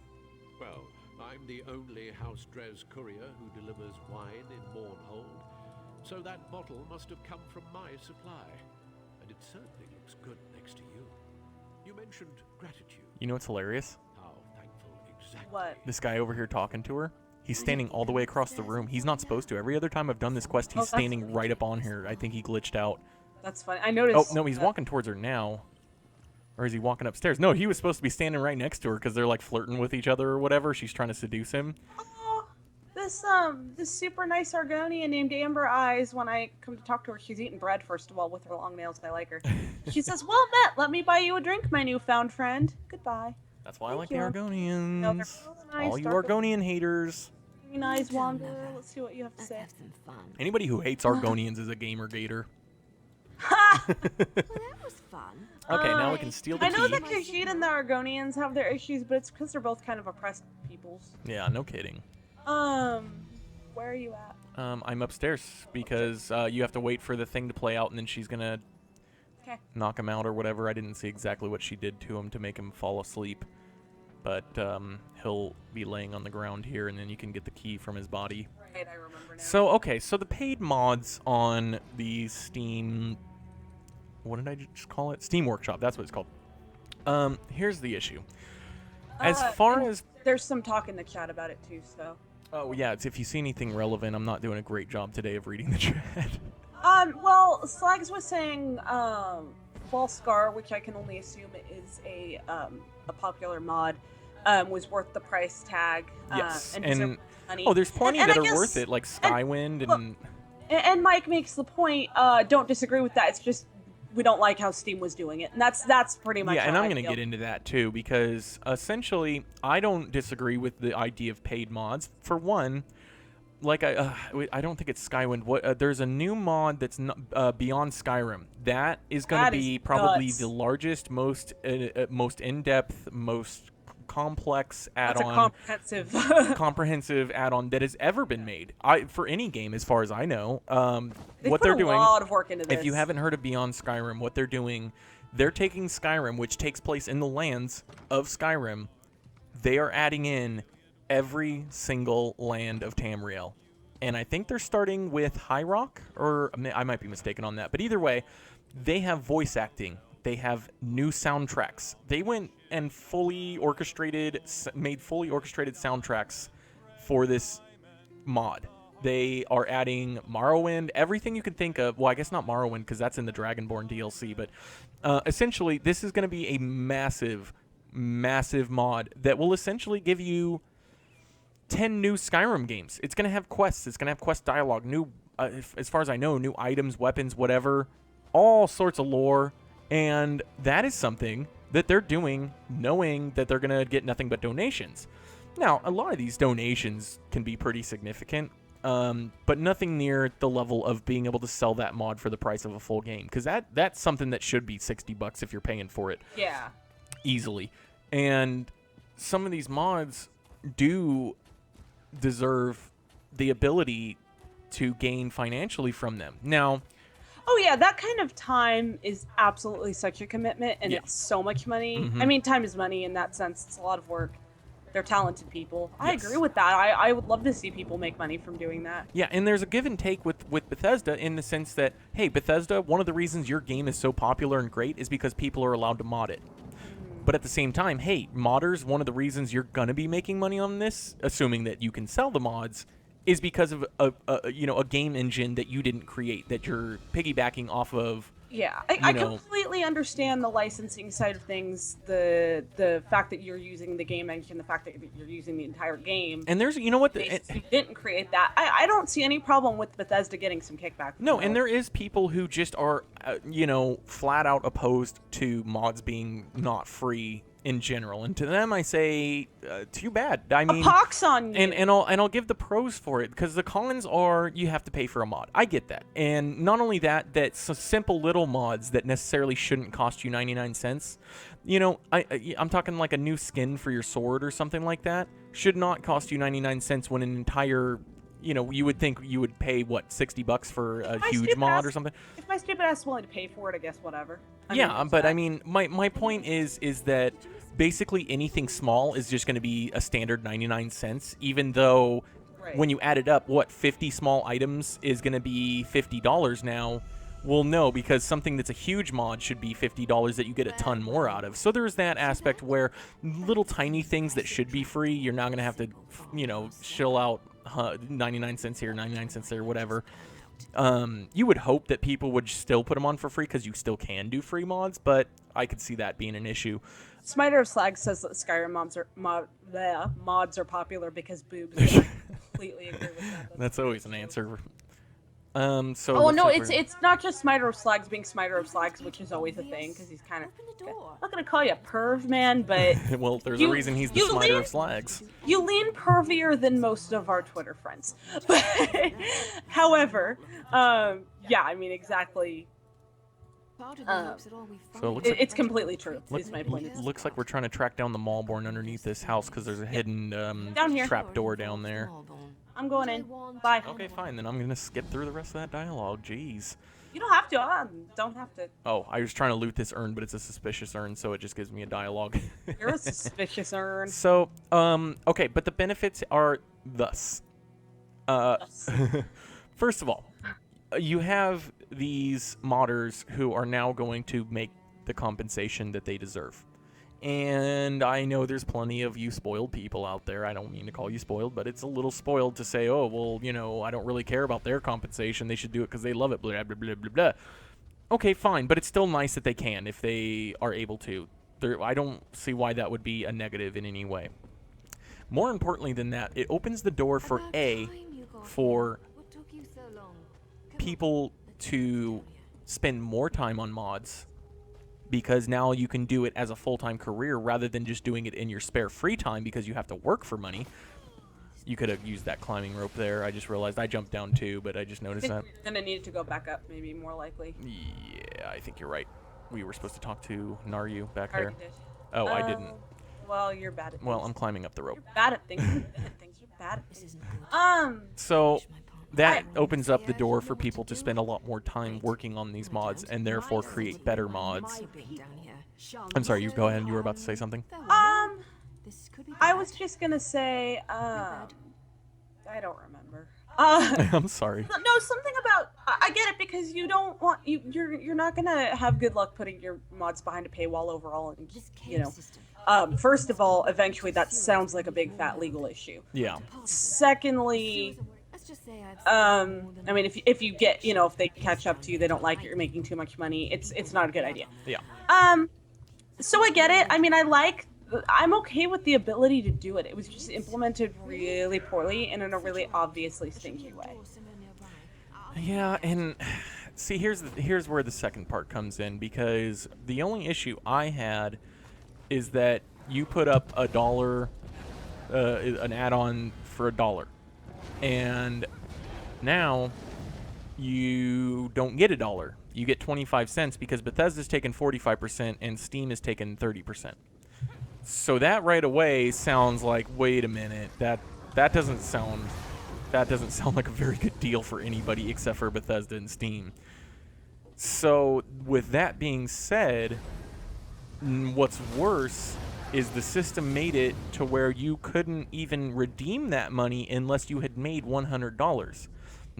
Well, I'm the only House Drez courier who delivers wine in Mournhold, so that bottle must have come from my supply, and it certainly looks good next to you. You mentioned gratitude. You know what's hilarious? How thankful exactly. What? This guy over here talking to her. He's standing all the way across the room. He's not supposed to. Every other time I've done this quest, he's standing right up on here. I think he glitched out. That's funny. I noticed. Oh, no, he's walking towards her now. Or is he walking upstairs? No, he was supposed to be standing right next to her because they're like flirting with each other or whatever. She's trying to seduce him. Oh, this super nice Argonian named Amber Eyes, when I come to talk to her, she's eating bread, first of all, with her long nails. I like her. She says, "Well met. Let me buy you a drink, my newfound friend. Goodbye." That's why I like you. the Argonians. No, they're really nice. All you Argonian haters. Very nice, Wanda. Let's see what you have to say. Have some fun. Anybody who hates Argonians is a gamer gator. Ha! Well, that was fun. Okay, now we can steal the I know key. that Khajiit and the Argonians have their issues, but it's because they're both kind of oppressed peoples. Yeah, no kidding. Where are you at? I'm upstairs because you have to wait for the thing to play out, and then she's gonna knock him out or whatever. I didn't see exactly what she did to him to make him fall asleep, but he'll be laying on the ground here, and then you can get the key from his body. Right, I remember now. So, okay, so the paid mods on the Steam... What did I just call it? Steam Workshop, that's what it's called. Here's the issue. As far as there's some talk in the chat about it too, so. Oh yeah, it's if you see anything relevant. I'm not doing a great job today of reading the chat. Well, Slags was saying, Fall Scar, which I can only assume is a popular mod, was worth the price tag. Yes, and money. There's plenty that are guess, worth it, like Skywind and Mike makes the point. Don't disagree with that. It's just we don't like how Steam was doing it, and that's pretty much. Yeah, and how I'm I going to feel. get into that too, because essentially I don't disagree with the idea of paid mods. For one, like I don't think it's Skywind. There's a new mod that's not, beyond Skyrim. That is going to be probably nuts. the largest, most in-depth, most complex add-on. That's a comprehensive add-on that has ever been made. For any game, as far as I know. What put they're a doing. lot of work into this. If you haven't heard of Beyond Skyrim, what they're doing, they're taking Skyrim, which takes place in the lands of Skyrim. They are adding in every single land of Tamriel. And I think they're starting with High Rock, or I might be mistaken on that. But either way, they have voice acting. They have new soundtracks. They went and made fully orchestrated soundtracks for this mod. They are adding Morrowind, everything you can think of. Well, I guess not Morrowind because that's in the Dragonborn DLC. But essentially, this is going to be a massive, massive mod that will essentially give you 10 new Skyrim games. It's going to have quests. It's going to have quest dialogue, new, as far as I know, new items, weapons, whatever, all sorts of lore. And that is something that they're doing knowing that they're going to get nothing but donations. Now, a lot of these donations can be pretty significant, but nothing near the level of being able to sell that mod for the price of a full game. Because that's something that should be $60 if you're paying for it. Yeah. Easily. And some of these mods do deserve the ability to gain financially from them. Now... Oh yeah, that kind of time is absolutely such a commitment, and it's so much money. Mm-hmm. I mean, time is money in that sense. It's a lot of work. They're talented people. I Yes. agree with that. I would love to see people make money from doing that. Yeah, and there's a give and take with Bethesda in the sense that, hey, Bethesda, one of the reasons your game is so popular and great is because people are allowed to mod it. But at the same time, hey, modders, one of the reasons you're going to be making money on this, assuming that you can sell the mods, is because of a game engine that you didn't create, that you're piggybacking off of. Yeah, I completely understand the licensing side of things, the fact that you're using the game engine, the fact that you're using the entire game. And there's, you know what? You didn't create that. I don't see any problem with Bethesda getting some kickback. No, and there is people who just are, flat out opposed to mods being not free in general, and to them I say, too bad. I mean, a pox on you. And I'll give the pros for it, because the cons are you have to pay for a mod. I get that, and not only that, that's simple little mods that necessarily shouldn't cost you 99 cents. I'm talking like a new skin for your sword or something like that should not cost you 99 cents when an entire, you would think you would pay what, $60 for a huge mod or something. If my stupid ass is willing to pay for it, I guess whatever. I mean, my point is that basically anything small is just going to be a standard 99 cents, even though when you add it up, 50 small items is going to be $50 now. Well, no, because something that's a huge mod should be $50 that you get a ton more out of. So there's that aspect where little tiny things that should be free, you're not going to have to, shell out 99 cents here, 99 cents there, whatever. You would hope that people would still put them on for free because you still can do free mods, but I could see that being an issue. Smiter of Slag says that Skyrim mods are popular because boobs. I completely agree with that. That's always an answer. It's not just Smiter of Slags being Smiter of Slags, which is always a thing because he's kind of. I'm not gonna call you a perv, man, but well, there's a reason he's the Smiter of Slags. You lean pervier than most of our Twitter friends. However, I mean exactly. So it's completely true. Is my point. Looks like we're trying to track down the Maulborn underneath this house because there's a hidden down here. trap door down there. I'm going in. Bye. Okay, fine. Then I'm gonna skip through the rest of that dialogue. Jeez. You don't have to. Don't have to. Oh, I was trying to loot this urn, but it's a suspicious urn, so it just gives me a dialogue. You're a suspicious urn. So, okay, but the benefits are thus. First of all, you have these modders who are now going to make the compensation that they deserve. And I know there's plenty of you spoiled people out there. I don't mean to call you spoiled, but it's a little spoiled to say, oh, well, you know, I don't really care about their compensation. They should do it because they love it, blah, blah, blah, blah, blah. Okay, fine, but it's still nice that they can if they are able to. I don't see why that would be a negative in any way. More importantly than that, it opens the door for for people to spend more time on mods, because now you can do it as a full-time career rather than just doing it in your spare free time because you have to work for money. You could have used that climbing rope there. I just realized I jumped down too, but I just noticed that. You're gonna need to go back up, maybe more likely. Yeah, I think you're right. We were supposed to talk to Naryu back I there. already did. Oh, I didn't. Well, you're bad at things. Well, I'm climbing up the rope. You're bad at things. You're bad at things. You're bad at things. So that opens up the door for people to spend a lot more time working on these mods and therefore create better mods. I'm sorry, you go ahead. You were about to say something? I was just gonna say, I don't remember. I'm sorry. No, something about, I get it, because you don't want, you're not gonna have good luck putting your mods behind a paywall overall, and you know. First of all, eventually that sounds like a big fat legal issue. Yeah. Secondly, I mean, if you get, you know, if they catch up to you, they don't like it, you're making too much money, it's not a good idea. Yeah. So I get it. I mean, I'm okay with the ability to do it. It was just implemented really poorly and in a really obviously stinky way. Yeah, and see, here's where the second part comes in, because the only issue I had is that you put up $1, an add-on for $1, and now you don't get $1. You get 25 cents because Bethesda's taken 45% and Steam is taken 30%. So that right away sounds like, wait a minute, that doesn't sound like a very good deal for anybody except for Bethesda and Steam. So with that being said, what's worse is the system made it to where you couldn't even redeem that money unless you had made $100.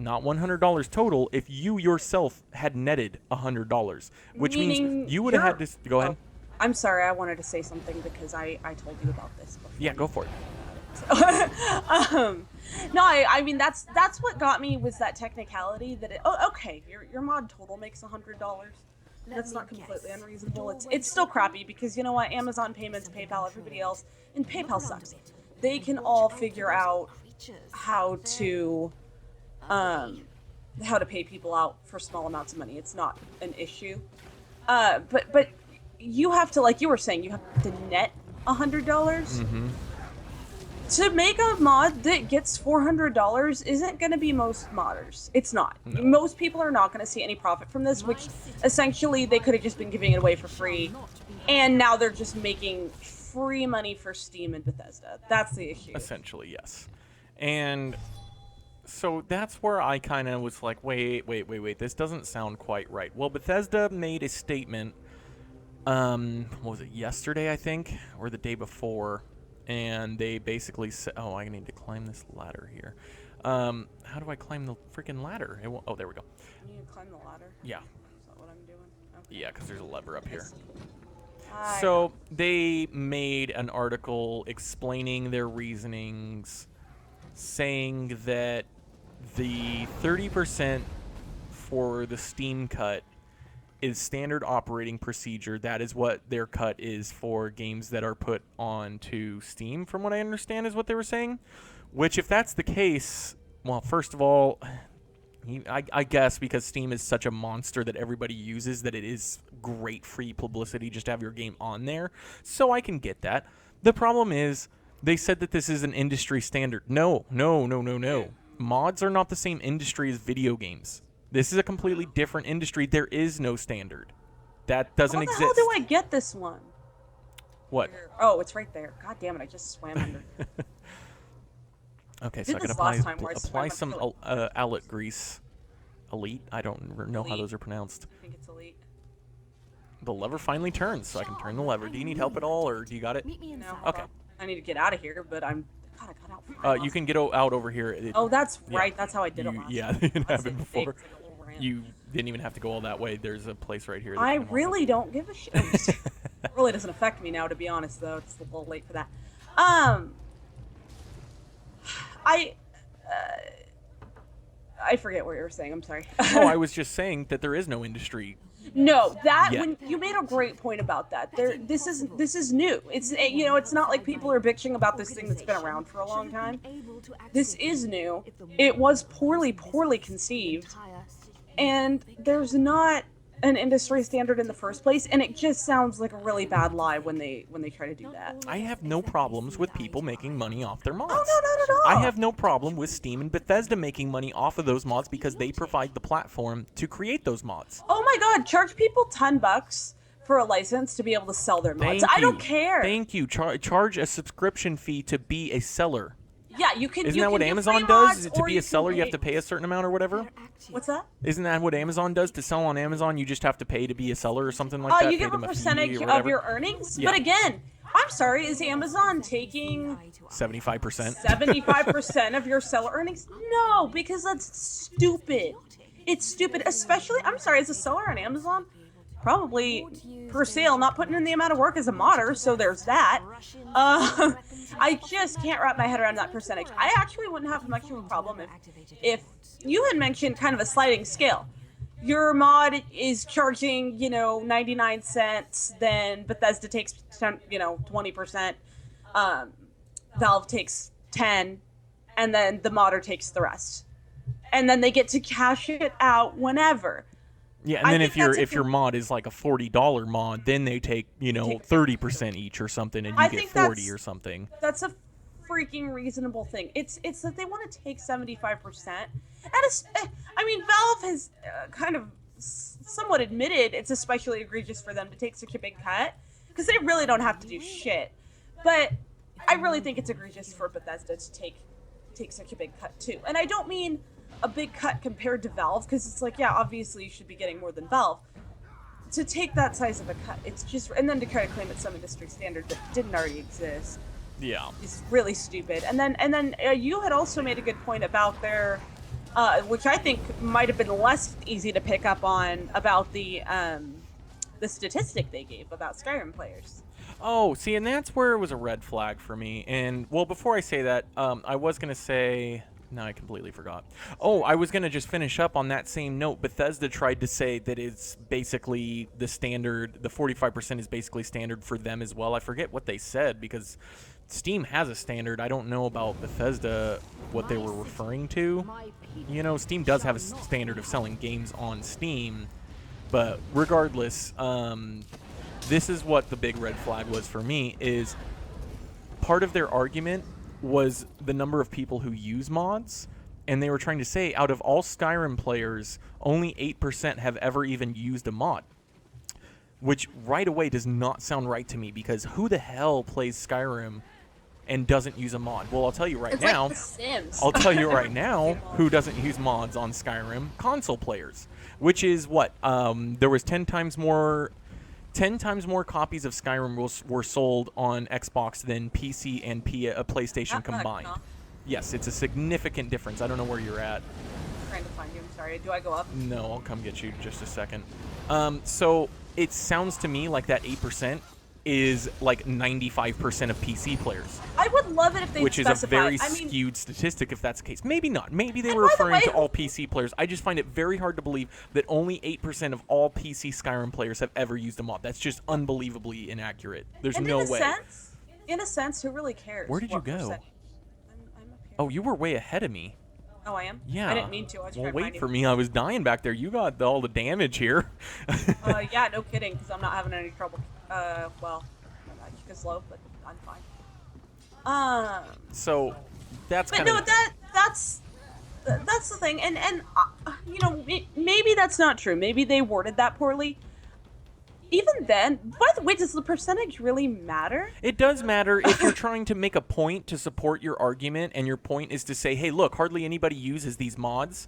Not $100 total if you yourself had netted $100, which means you would have had to go ahead. I'm sorry, I wanted to say something because I told you about this before. Yeah, go for it. No, I mean that's what got me, was that technicality that okay, your mod total makes $100. That's not completely unreasonable. It's still crappy because, you know what, Amazon payments, PayPal, everybody else, and PayPal sucks. They can all figure out how to pay people out for small amounts of money. It's not an issue. But you have to, like you were saying, you have to net $100. Mm-hmm. To make a mod that gets $400 isn't going to be most modders. It's not. No. Most people are not going to see any profit from this, which essentially they could have just been giving it away for free, and now they're just making free money for Steam and Bethesda. That's the issue. Essentially, yes. And so that's where I kind of was like, wait, this doesn't sound quite right. Well, Bethesda made a statement, what was it, yesterday, I think, or the day before, and they basically said, oh, I need to climb this ladder here. How do I climb the freaking ladder? Oh, there we go. You need to climb the ladder? Yeah. Is that what I'm doing? Okay. Yeah, because there's a lever up here. So they made an article explaining their reasonings, saying that the 30% for the Steam cut is standard operating procedure. That is what their cut is for games that are put onto Steam, from what I understand is what they were saying. Which, if that's the case, well, first of all, I guess because Steam is such a monster that everybody uses, that it is great free publicity just to have your game on there. So I can get that. The problem is, they said that this is an industry standard. No. Mods are not the same industry as video games. This is a completely different industry. There is no standard. That doesn't exist. How the hell do I get this one? What? Oh, it's right there. God damn it, I just swam under. Okay, so I can apply some Allet grease. Elite? I don't know how those are pronounced. I think it's Elite. The lever finally turns, so I can turn the lever. Do you need help at all, or do you got it? No. Okay. I need to get out of here, but God, I got out. You can get out over here. That's right. That's how I did it last Yeah, time. it happened before. You didn't even have to go all that way. There's a place right here. I really don't give a shit. It really doesn't affect me now, to be honest, though. It's a little late for that. I forget what you were saying. I'm sorry. Oh, I was just saying that there is no industry. No, that Yeah. when you made a great point about that. This is new. It's it's not like people are bitching about this thing that's been around for a long time. This is new. It was poorly conceived, and there's not an industry standard in the first place, and it just sounds like a really bad lie when they try to do that. I have no problems with people making money off their mods. Oh, no, not at all. I have no problem with Steam and Bethesda making money off of those mods because they provide the platform to create those mods. Oh my god, charge people $10 for a license to be able to sell their mods. I don't care. Thank you. Charge a subscription fee to be a seller. Yeah, you can. Isn't that what Amazon does? To be a seller, you have to pay a certain amount or whatever? What's that? Isn't that what Amazon does? To sell on Amazon, you just have to pay to be a seller or something like that? You give a percentage of your earnings? Yeah. But again, I'm sorry, is Amazon taking 75%? 75% of your seller earnings? No, because that's stupid. It's stupid, especially, I'm sorry, as a seller on Amazon, probably per sale, not putting in the amount of work as a modder, so there's that. I just can't wrap my head around that percentage. I actually wouldn't have much of a problem if you had mentioned kind of a sliding scale. Your mod is charging, 99 cents, then Bethesda takes 20%, Valve takes 10, and then the modder takes the rest. And then they get to cash it out whenever. Yeah, and then if your mod is like a $40 mod, then they take 30% each or something, and you get 40 or something. That's a freaking reasonable thing. It's that they want to take 75%, and Valve has kind of somewhat admitted it's especially egregious for them to take such a big cut because they really don't have to do shit. But I really think it's egregious for Bethesda to take such a big cut too, and I don't mean a big cut compared to Valve, because it's like, yeah, obviously you should be getting more than Valve. To take that size of a cut, it's just, and then to try to claim it's some industry standard that didn't already exist. Yeah. Is really stupid. And then you had also made a good point about their, which I think might have been less easy to pick up on, about the statistic they gave about Skyrim players. Oh, see, and that's where it was a red flag for me. And, well, before I say that, I was going to say... No, I completely forgot. Oh, I was going to just finish up on that same note. Bethesda tried to say that it's basically the standard, the 45% is basically standard for them as well. I forget what they said because Steam has a standard. I don't know about Bethesda, what they were referring to. Steam does have a standard of selling games on Steam, but regardless, this is what the big red flag was for me, is part of their argument was the number of people who use mods, and they were trying to say out of all Skyrim players, only 8% have ever even used a mod, which right away does not sound right to me, because who the hell plays Skyrim and doesn't use a mod? Well, I'll tell you right now. Like The Sims. I'll tell you right now who doesn't use mods on Skyrim: console players, which is what there was 10 times more copies of Skyrim were sold on Xbox than PC and PlayStation combined. Huh? Yes, it's a significant difference. I don't know where you're at. I'm trying to find you. I'm sorry. Do I go up? No, I'll come get you in just a second. So it sounds to me like that 8% is like 95% of PC players. I would love it if they Which is a very skewed statistic if that's the case. Maybe not. Maybe they were referring to all PC players. I just find it very hard to believe that only 8% of all PC Skyrim players have ever used a mod. That's just unbelievably inaccurate. There's no way. In a sense, who really cares? Where did you go? I'm up here. Oh, you were way ahead of me. Oh, I am? Yeah. I didn't mean to. I was trying to wait find you. for me. I was dying back there. You got all the damage here. Yeah, no kidding, because I'm not having any trouble. Well, I took it slow, but I'm fine. So, that's but kind of... no, that's the thing, and maybe that's not true. Maybe they worded that poorly. Even then, by the way, does the percentage really matter? It does matter if you're trying to make a point to support your argument, and your point is to say, hey, look, hardly anybody uses these mods.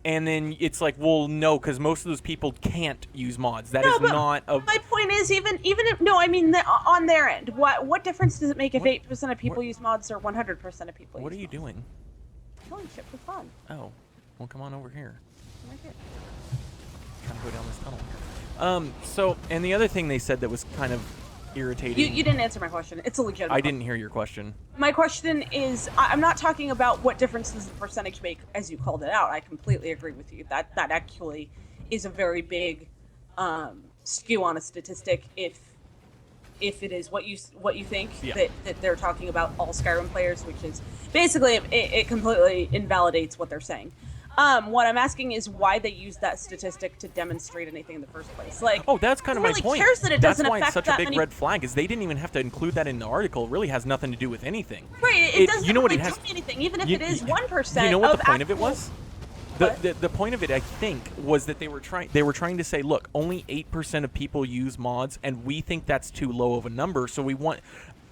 And then it's like, well, no, because most of those people can't use mods. That is not a... My point is, even if... No, I mean, on their end, what difference does it make if 8% of people use mods or 100% of people use What are you mods? doing? Killing shit for fun. Oh. Well, come on over here. I'm right here. I'm trying to go down this tunnel. So, and the other thing they said that was kind of irritating. You didn't answer my question. It's a legitimate I didn't hear your question. My question is, I'm not talking about what difference does the percentage make, as you called it out. I completely agree with you. That actually is a very big skew on a statistic if it is what you think, that they're talking about all Skyrim players, which is basically it completely invalidates what they're saying. What I'm asking is why they use that statistic to demonstrate anything in the first place. Like, oh, that's kind of my point. Cares that it doesn't that's why affect it's such a big many... red flag, is they didn't even have to include that in the article. It really has nothing to do with anything. Right, it doesn't really tell me anything, even if it is 1%. You know what the point of it was? The point of it, I think, was that they were trying to say, look, only 8% of people use mods, and we think that's too low of a number. So we want,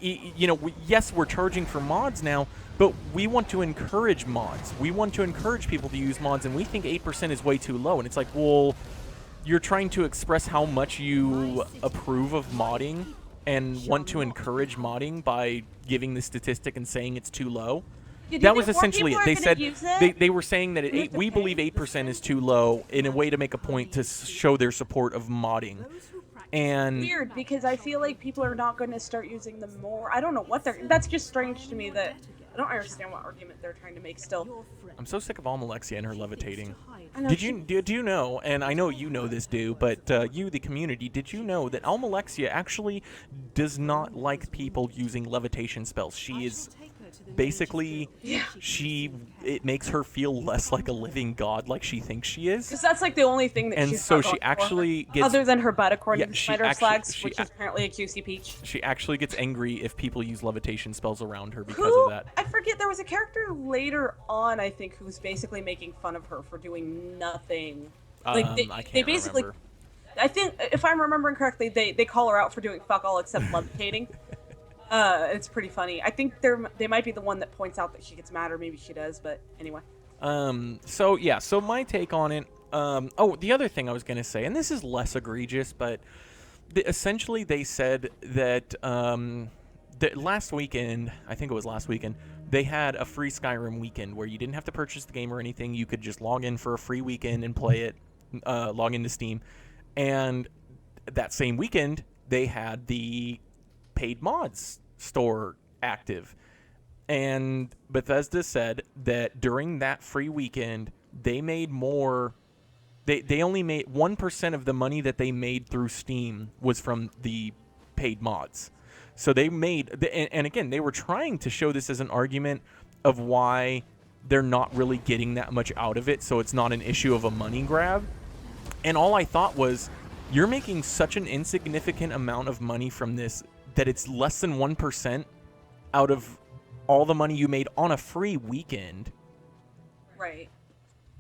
yes, we're charging for mods now, but we want to encourage mods. We want to encourage people to use mods, and we think 8% is way too low. And it's like, well, you're trying to express how much you approve of modding and want to encourage modding by giving the statistic and saying it's too low. That was essentially it. They said they were saying that we believe 8% is too low in a way to make a point to show their support of modding. And weird, because I feel like people are not going to start using them more. I don't know what that's just strange to me that I don't understand what argument they're trying to make still. I'm so sick of Almalexia and her levitating. Did you know, and I know you know this, but you, the community, did you know that Almalexia actually does not like people using levitation spells? She is basically, it makes her feel less like a living god, like she thinks she is. Because that's like the only thing that she's so she actually gets, other than her butt, according to Spider Flags, which is apparently a QC peach. She actually gets angry if people use levitation spells around her because of that. I forget, there was a character later on, I think, who was basically making fun of her for doing nothing. Like I can't remember. I think, if I'm remembering correctly, they call her out for doing fuck all except levitating. It's pretty funny. I think they might be the one that points out that she gets mad, or maybe she does, but anyway. So my take on it, the other thing I was going to say, and this is less egregious, but essentially they said that, that last weekend, I think it was last weekend, they had a free Skyrim weekend where you didn't have to purchase the game or anything. You could just log in for a free weekend and play it, log into Steam. And that same weekend, they had the paid mods store active. And Bethesda said that during that free weekend, they made more. They only made 1% of the money that they made through Steam was from the paid mods. So they made, and again, they were trying to show this as an argument of why they're not really getting that much out of it, so it's not an issue of a money grab. And all I thought was, you're making such an insignificant amount of money from this that it's less than 1% out of all the money you made on a free weekend. Right.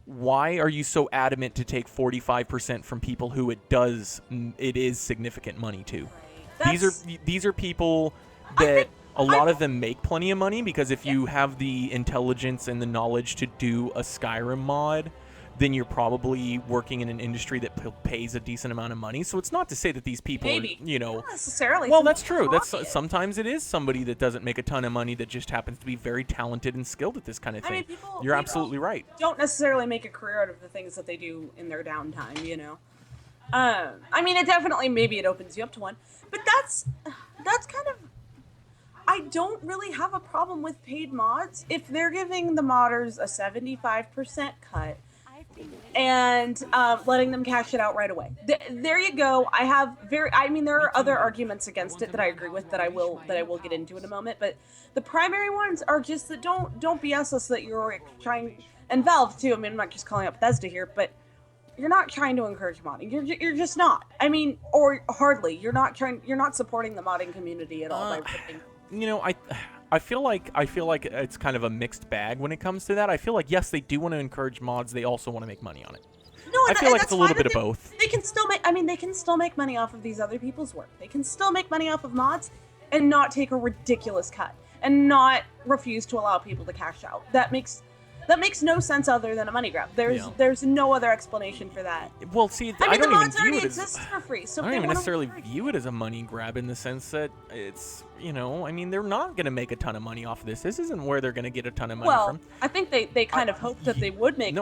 Why are you so adamant to take 45% from people who it is significant money to? Right. These are people that a lot of them make plenty of money, because if you have the intelligence and the knowledge to do a Skyrim mod, then you're probably working in an industry that pays a decent amount of money. So it's not to say that these people are, not necessarily. Well, that's true. Sometimes it is somebody that doesn't make a ton of money that just happens to be very talented and skilled at this kind of thing. You're absolutely right. Don't necessarily make a career out of the things that they do in their downtime, I mean, maybe it opens you up to one, but that's kind of, I don't really have a problem with paid mods if they're giving the modders a 75% cut and letting them cash it out right away. There you go. There are other arguments against it that I agree with that I will get into in a moment, but the primary ones are just that don't BS us that you're trying, and Valve too. I mean, I'm not just calling out Bethesda here, but you're not trying to encourage modding. You're just not. I mean, or hardly. You're not supporting the modding community at all by putting. I feel like it's kind of a mixed bag when it comes to that. I feel like, yes, they do want to encourage mods. They also want to make money on it. No, I feel like it's a little bit of both. They can still make money off of these other people's work. They can still make money off of mods and not take a ridiculous cut and not refuse to allow people to cash out. That makes no sense other than a money grab. There's no other explanation for that. Well, see, I don't even view it as for free. So I don't even necessarily view it as a money grab in the sense that it's, they're not going to make a ton of money off of this. This isn't where they're going to get a ton of money from. I think they kind of hoped that they would make.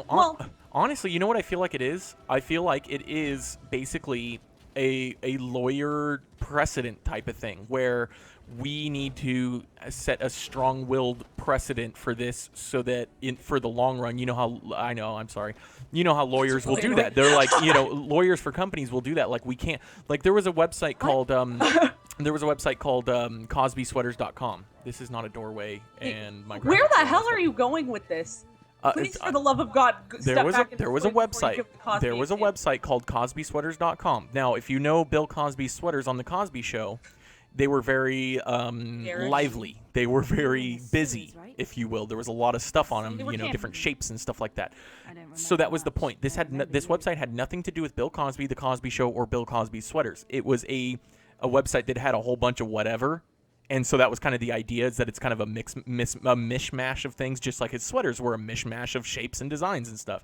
Honestly, you know what I feel like it is? I feel like it is basically a lawyer precedent type of thing where we need to set a strong-willed precedent for this so that for the long run, you know how lawyers will do that. They're like, lawyers for companies will do that. Like we can't, like there was a website called CosbySweaters.com. This is not a doorway, and my where the hell are you going with this? Please, for the love of God, there was a website called CosbySweaters.com. Now, if you know Bill Cosby's sweaters on the Cosby Show, they were very lively. They were very busy, if you will. There was a lot of stuff on them, different shapes and stuff like that. So that was the point. This website had nothing to do with Bill Cosby, the Cosby Show, or Bill Cosby's sweaters. It was a website that had a whole bunch of whatever. And so that was kind of the idea, is that it's kind of a mishmash of things, just like his sweaters were a mishmash of shapes and designs and stuff.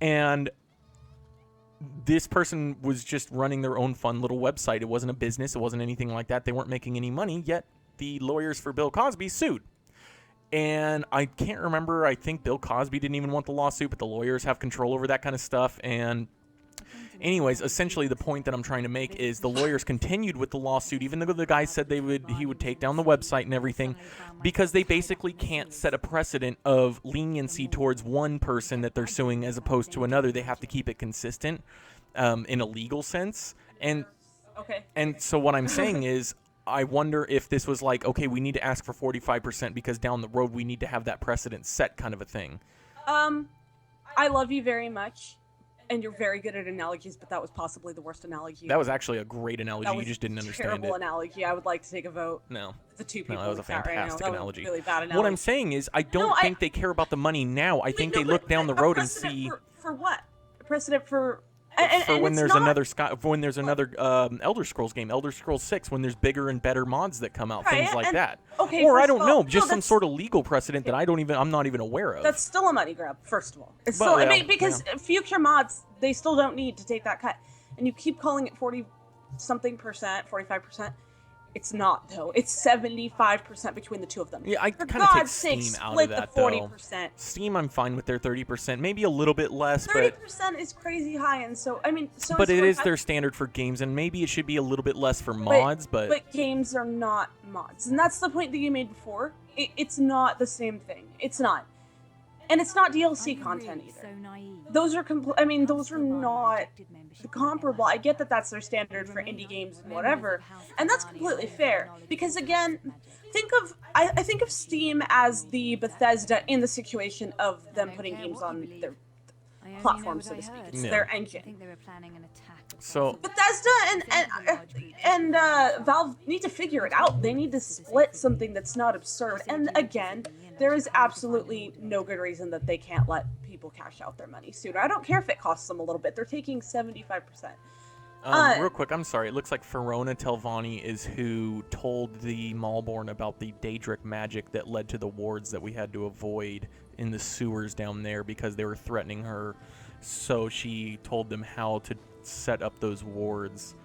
And this person was just running their own fun little website. It wasn't a business. It wasn't anything like that. They weren't making any money, yet the lawyers for Bill Cosby sued. And I can't remember. I think Bill Cosby didn't even want the lawsuit, but the lawyers have control over that kind of stuff. And anyways, essentially the point that I'm trying to make is the lawyers continued with the lawsuit, even though the guy said he would take down the website and everything, because they basically can't set a precedent of leniency towards one person that they're suing as opposed to another. They have to keep it consistent in a legal sense. And so what I'm saying is, I wonder if this was like, okay, we need to ask for 45% because down the road we need to have that precedent set kind of a thing. I love you very much. And you're very good at analogies, but that was possibly the worst analogy. That was actually a great analogy. You just didn't understand it. Terrible analogy. I would like to take a vote. No. The two people. No, that was a fantastic analogy. Really bad analogy. What I'm saying is, I don't think they care about the money now. I think they look down the road and see. For what? A precedent for. When there's another Elder Scrolls game, Elder Scrolls 6, when there's bigger and better mods that come out, things like that. Okay, or I don't know, just some sort of legal precedent that I'm not even aware of. That's still a money grab, first of all. It's still, I mean, because future mods, they still don't need to take that cut, and you keep calling it 40-something%, 45%. It's not, though. It's 75% between the two of them. Yeah, I kind of take Steam out of that, though. Steam, I'm fine with their 30%, maybe a little bit less, 30% is crazy high, and so, I mean... But it is their standard for games, and maybe it should be a little bit less for mods, but... But games are not mods, and that's the point that you made before. It's not the same thing. It's not. And it's not DLC content either. Those are those are not comparable. I get that that's their standard for indie games and whatever, and that's completely fair. Because again, I think of Steam as the Bethesda in the situation of them putting games on their platform, so to speak. It's their engine. So Bethesda and Valve need to figure it out. They need to split something that's not absurd. And again, there is absolutely no good reason that they can't let people cash out their money sooner. I don't care if it costs them a little bit. They're taking 75%. Real quick, I'm sorry. It looks like Verona Telvanni is who told the Maulborn about the Daedric magic that led to the wards that we had to avoid in the sewers down there because they were threatening her. So she told them how to set up those wards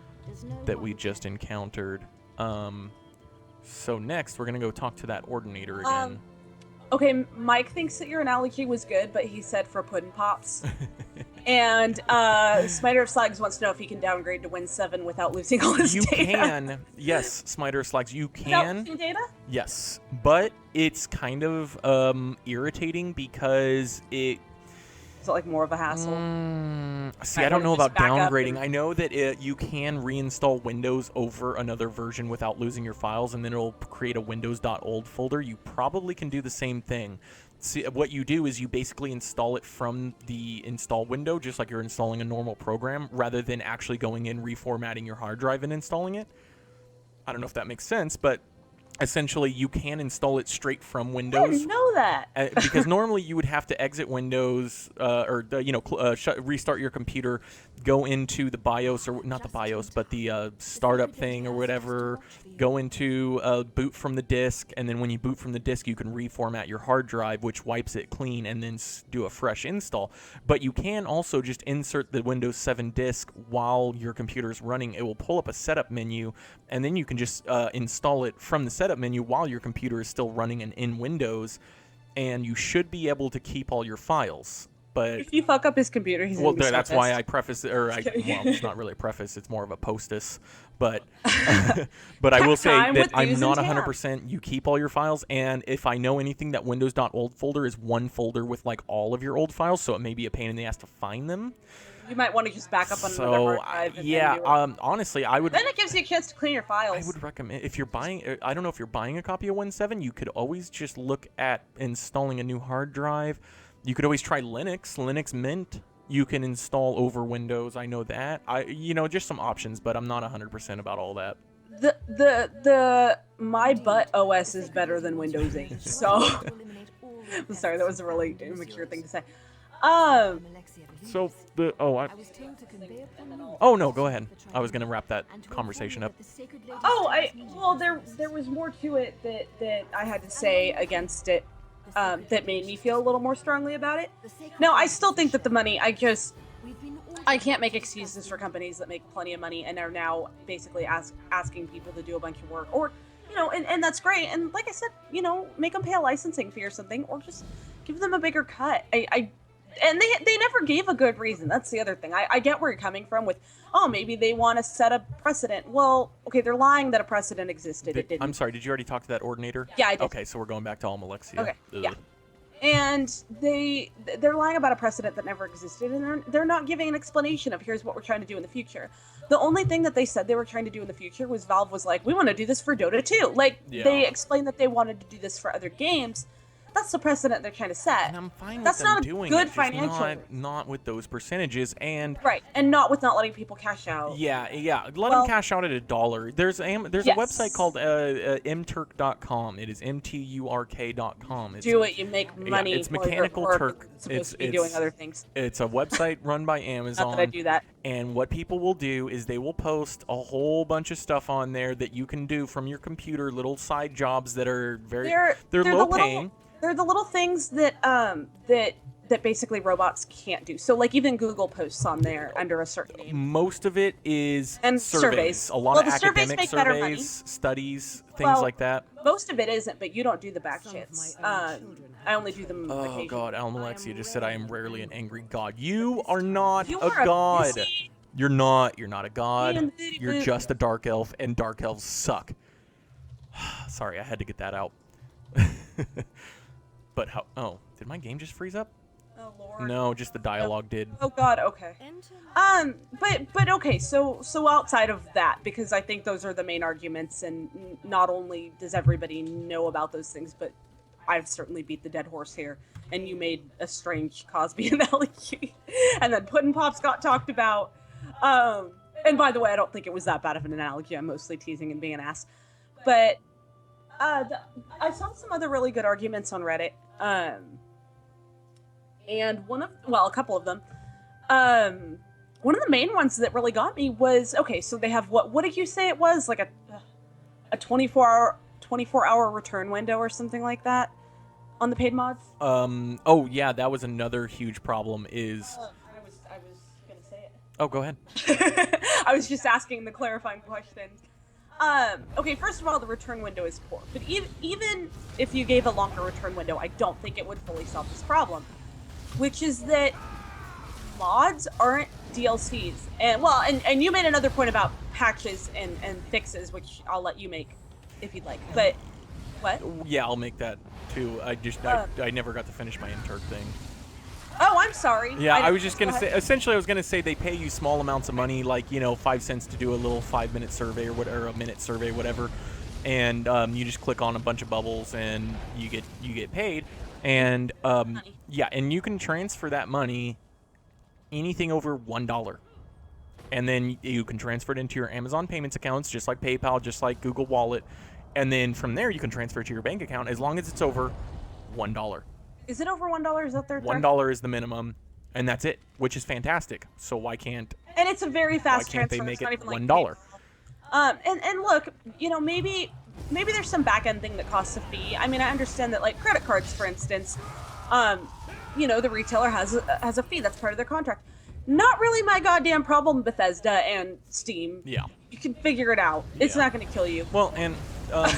that we just encountered. So next, we're going to go talk to that Ordinator again. Okay, Mike thinks that your analogy was good, but he said for puddin' pops. And Smiter of Slags wants to know if he can downgrade to Win 7 without losing all his data. You can. Yes, Smiter of Slags, you can. Without losing data? Yes, but it's kind of irritating because it... Is it like more of a hassle? See, I don't know about downgrading. I know that you can reinstall Windows over another version without losing your files, and then it'll create a windows.old folder. You probably can do the same thing. See, what you do is you basically install it from the install window, just like you're installing a normal program, rather than actually going in, reformatting your hard drive and installing it. I don't know if that makes sense, but essentially you can install it straight from Windows. I didn't know that. Because normally you would have to exit Windows restart your computer, go into the BIOS, or not the BIOS, but the startup thing or whatever, go into boot from the disk, and then when you boot from the disk you can reformat your hard drive, which wipes it clean, and then do a fresh install. But you can also just insert the Windows 7 disk while your computer is running. It will pull up a setup menu, and then you can just install it from the setup menu while your computer is still running and in Windows, and you should be able to keep all your files. But if you fuck up his computer, he's well, gonna be so that's why pissed. I preface it, well, it's not really a preface; it's more of a postus. But but I will say Time that with I'm Dooz not and 100%. You keep all your files, and if I know anything, that Windows.old folder is one folder with like all of your old files, so it may be a pain in the ass to find them. You might want to just back up on another So hard drive. And yeah, then do it. honestly, I would. Then it gives you a chance to clean your files. I would recommend if you're buying. I don't know if you're buying a copy of 1.7. You could always just look at installing a new hard drive. You could always try Linux. Linux Mint. You can install over Windows. I know that. Just some options, but I'm not 100% about all that. The my butt OS is better than Windows 8. So I'm sorry, that was a really immature thing to say. So the oh no, go ahead. I was gonna wrap that conversation up. There was more to it that I had to say against it that made me feel a little more strongly about it. No, I still think that the money, I can't make excuses for companies that make plenty of money and are now basically asking people to do a bunch of work, or and that's great. And like I said, make them pay a licensing fee or something, or just give them a bigger cut. And they never gave a good reason. That's the other thing. I get where you're coming from with, maybe they want to set a precedent. Well, okay, they're lying that a precedent existed. It didn't. I'm sorry, did you already talk to that ordinator? Yeah, I did. Okay, so we're going back to Almalexia. Okay, yeah. And they're lying about a precedent that never existed, and they're not giving an explanation of here's what we're trying to do in the future. The only thing that they said they were trying to do in the future was Valve was like, we want to do this for Dota 2. They explained that they wanted to do this for other games. That's the precedent they're trying to set. And I'm fine That's with them not doing good it, financial. not with those percentages, and right, and not with not letting people cash out. Yeah. Let them cash out at $1. There's a website called mturk.com. It is mturk.com. Do it, you make money. Yeah, it's Mechanical Turk. It's supposed to be doing other things. It's a website run by Amazon. Not that I do that. And what people will do is they will post a whole bunch of stuff on there that you can do from your computer, little side jobs that are they're low paying. They're the little things that that basically robots can't do. So like even Google posts on there under a certain name. Most of it is and surveys. A lot of academic surveys, studies, things like that. Most of it isn't, but you don't do the back shits. I only do them occasionally. Oh god, Almalexia just said I am rarely an angry god. You are not you a are god. You're not a god. You're You're just a dark elf, and dark elves suck. Sorry, I had to get that out. But how? Oh, did my game just freeze up? Oh Lord. No, just the dialogue did. Oh God. Okay. But okay. So outside of that, because I think those are the main arguments, and not only does everybody know about those things, but I've certainly beat the dead horse here. And you made a strange Cosby analogy, and then Puddin' Pops got talked about. And by the way, I don't think it was that bad of an analogy. I'm mostly teasing and being an ass, but. I saw some other really good arguments on Reddit, and a couple of them. One of the main ones that really got me was, okay, so they have what did you say it was? Like a 24-hour return window or something like that on the paid mods? Oh yeah, that was another huge problem is... I was gonna say it. Oh, go ahead. I was just asking the clarifying question. Okay, first of all, the return window is poor. But even if you gave a longer return window, I don't think it would fully solve this problem. Which is that mods aren't DLCs. And you made another point about patches and fixes, which I'll let you make if you'd like. But, what? Yeah, I'll make that too. I never got to finish my mturk thing. Oh, I'm sorry. Yeah, I was just going to say, essentially I was going to say they pay you small amounts of money, like, 5 cents to do a little 5-minute survey or a minute survey, whatever. And you just click on a bunch of bubbles and you get paid. And yeah, and you can transfer that money anything over $1. And then you can transfer it into your Amazon payments accounts, just like PayPal, just like Google Wallet. And then from there you can transfer it to your bank account as long as it's over $1. Is it over $1? Is that their $1 is the minimum, and that's it, which is fantastic. So why can't? And it's a very fast why can't transfer. they make it like $1? And look, maybe there's some back end thing that costs a fee. I mean, I understand that, like credit cards, for instance, the retailer has a fee that's part of their contract. Not really my goddamn problem, Bethesda and Steam. Yeah, you can figure it out. It's not going to kill you. Well, and.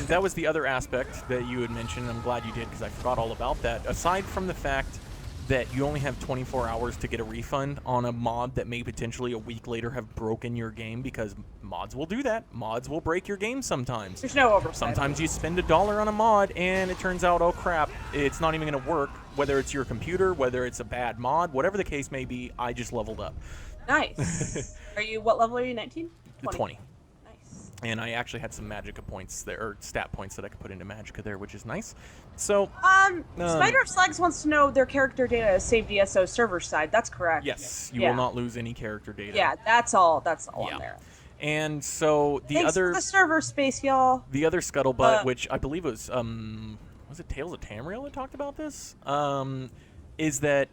That was the other aspect that you had mentioned. I'm glad you did because I forgot all about that. Aside from the fact that you only have 24 hours to get a refund on a mod that may potentially a week later have broken your game, because mods will do that. Mods will break your game sometimes. There's no oversight. Sometimes you spend $1 on a mod and it turns out, oh crap, it's not even going to work. Whether it's your computer, whether it's a bad mod, whatever the case may be, I just leveled up. Nice. What level are you? 19? 20. Nice. And I actually had some Magicka points there, or stat points that I could put into Magicka there, which is nice. So, Spider of Slags wants to know their character data is saved ESO server side. That's correct. Yes, you will not lose any character data. Yeah, that's all on there. And so Thanks for the server space, y'all. The other scuttlebutt, which I believe was it Tales of Tamriel that talked about this? Is that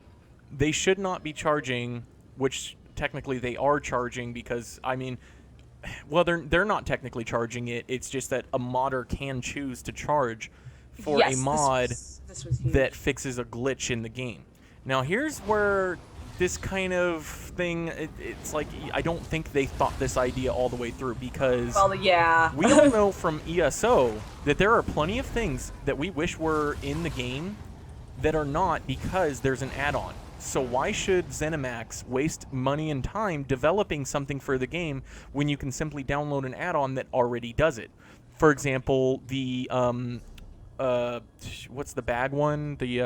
they should not be charging, which technically they are charging, because I mean, well, they're not technically charging it. It's just that a modder can choose to charge for a mod this was that fixes a glitch in the game. Now, here's where this kind of thing, it's like, I don't think they thought this idea all the way through, because we all know from ESO that there are plenty of things that we wish were in the game that are not, because there's an add-on. So why should ZeniMax waste money and time developing something for the game when you can simply download an add-on that already does it? For example, the what's the bag one? The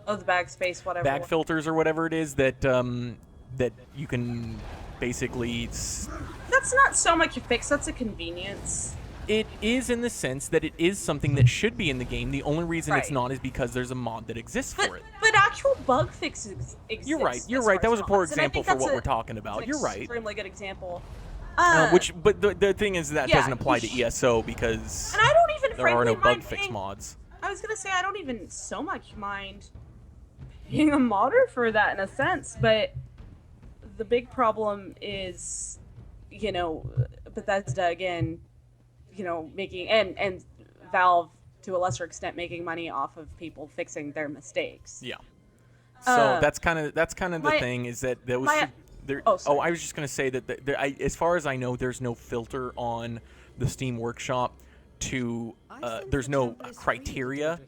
the bag space, whatever. Bag filters or whatever it is that that you can basically. That's not so much a fix. That's a convenience. It is, in the sense that it is something that should be in the game. The only reason it's not is because there's a mod that exists for it. But actual bug fixes exist. You're right. That was a poor example for what we're talking about. You're right. Extremely good example. But the thing is that doesn't apply to ESO, because and I don't even there are no bug mind fix mods. I was gonna say I don't even so much mind being a modder for that in a sense, but the big problem is, Bethesda again, making and Valve to a lesser extent making money off of people fixing their mistakes. Yeah. So that's kind of the thing, is that there was. I was just gonna say that as far as I know, there's no filter on the Steam Workshop to. There's no criteria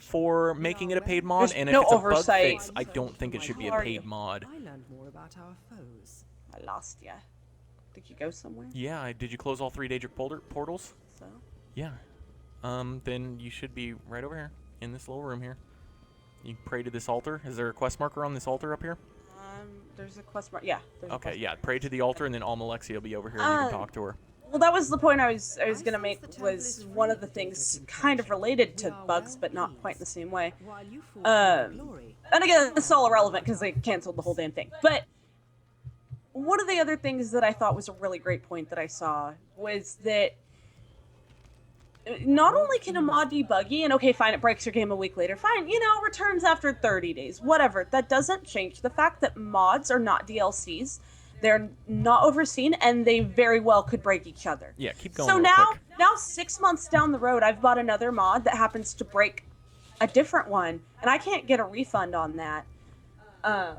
for making it a paid mod, and if it's a bug fix, I don't think it should be a paid mod. I learned more about our foes. I lost ya. Did you go somewhere? Yeah, did you close all 3 Daedric portals? So? Yeah. Then you should be right over here, in this little room here. You pray to this altar. Is there a quest marker on this altar up here? There's a quest mark. Yeah. Okay, yeah. Pray to the altar, and then Almalexia will be over here, and you can talk to her. Well, that was the point I was gonna make. Was one of the things kind of related to bugs, but not quite the same way. And again, it's all irrelevant because they canceled the whole damn thing. But one of the other things that I thought was a really great point that I saw was that not only can a mod be buggy, and okay, fine, it breaks your game a week later, fine, returns after 30 days, whatever. That doesn't change the fact that mods are not DLCs. They're not overseen, and they very well could break each other. Yeah, keep going. So now 6 months down the road, I've bought another mod that happens to break a different one, and I can't get a refund on that. Are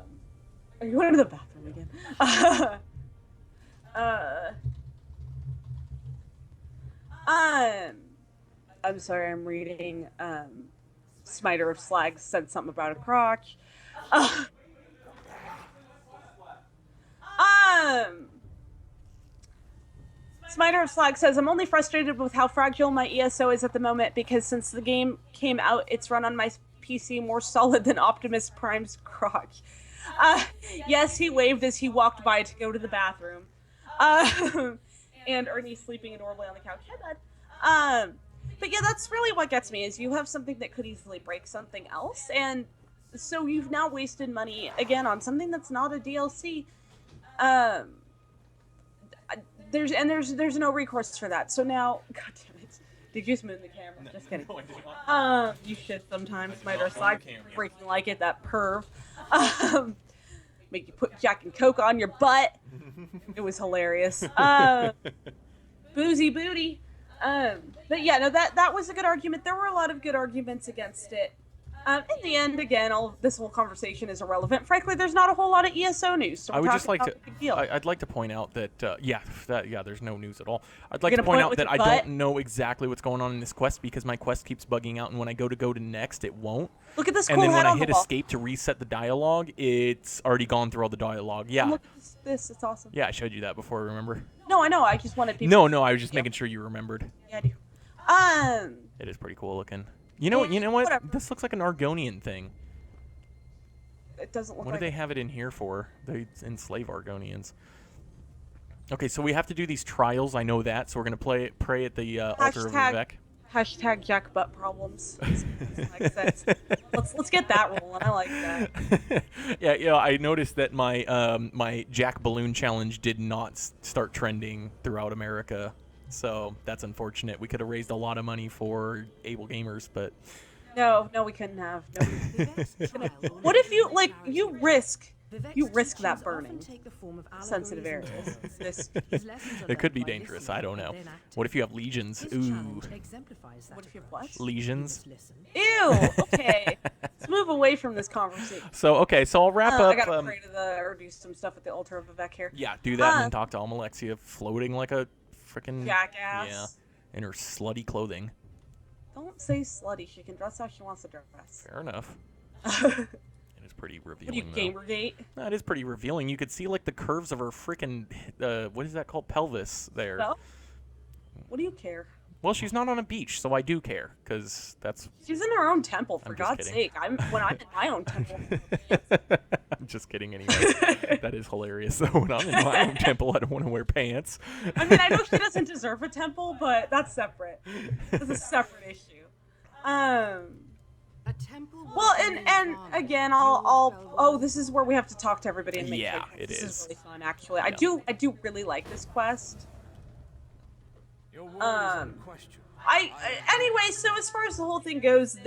you going to the bathroom again? I'm sorry, I'm reading. Smiter of Slags said something about a crotch. Smiter of Slag says, I'm only frustrated with how fragile my ESO is at the moment, because since the game came out, it's run on my PC more solid than Optimus Prime's crotch. Yes, he waved as he walked by to go to the bathroom. And Ernie's sleeping adorably on the couch. Hi, bud. But yeah, that's really what gets me, is you have something that could easily break something else, and so you've now wasted money, again, on something that's not a DLC. There's no recourse for that. So now, god damn it, did you smooth the camera? No, just kidding. No, I did not. You should sometimes. Smiter Slag freaking like it, that perv. Make you put Jack and Coke on your butt. It was hilarious. Boozy booty. But yeah, no, that was a good argument. There were a lot of good arguments against it. In the end, again, this whole conversation is irrelevant. Frankly, there's not a whole lot of ESO news. So I would just like to. big deal. I'd like to point out that there's no news at all. I'd like to point out that I don't know exactly what's going on in this quest because my quest keeps bugging out, and when I go to next, it won't. Look at this and cool then head when I on hit the wall. escape to reset the dialogue, it's already gone through all the dialogue. Yeah. Look at this. It's awesome. Yeah, I showed you that before. Remember? No, I know. I just wanted people. No. I was just making sure you remembered. Yeah, I do. It is pretty cool looking. You know what? Whatever. This looks like an Argonian thing. It doesn't look What like do they have it in here for? They enslave Argonians. Okay, so we have to do these trials. I know that. So we're gonna pray at the altar of Vivek. Hashtag Jack butt problems. Let's get that rolling. I like that. Yeah. I noticed that my Jack Balloon challenge did not start trending throughout America. So that's unfortunate. We could have raised a lot of money for able gamers, but no, we couldn't have. No. What if you risk that burning sensitive areas? It could be dangerous. I don't know. What if you have legions? Ooh. What if you have what? Legions. Ew. Okay. Let's move away from this conversation. So I'll wrap up. I gotta pray to or do some stuff at the altar of Vivek here. Yeah, do that and then talk to Almalexia, floating like a freaking jackass. Yeah, in her slutty clothing. Don't say slutty. She can dress how she wants to dress. Fair enough. It is pretty revealing. What are you, Gamergate? That is pretty revealing. You could see like the curves of her freaking what is that called? Pelvis there. No? What do you care? Well, she's not on a beach, so I do care because that's. She's in her own temple, for God's kidding. sake. When I'm in my own temple. I'm just kidding. Anyway, that is hilarious. Though when I'm in my own temple, I don't want to wear pants. I mean, I know she doesn't deserve a temple, but that's separate. That's a separate issue. Well, and again, I'll. This is where we have to talk to everybody and make it this is. This is really fun, actually. Yeah. I do really like this quest. Your word is in question. Anyway, so as far as the whole thing goes,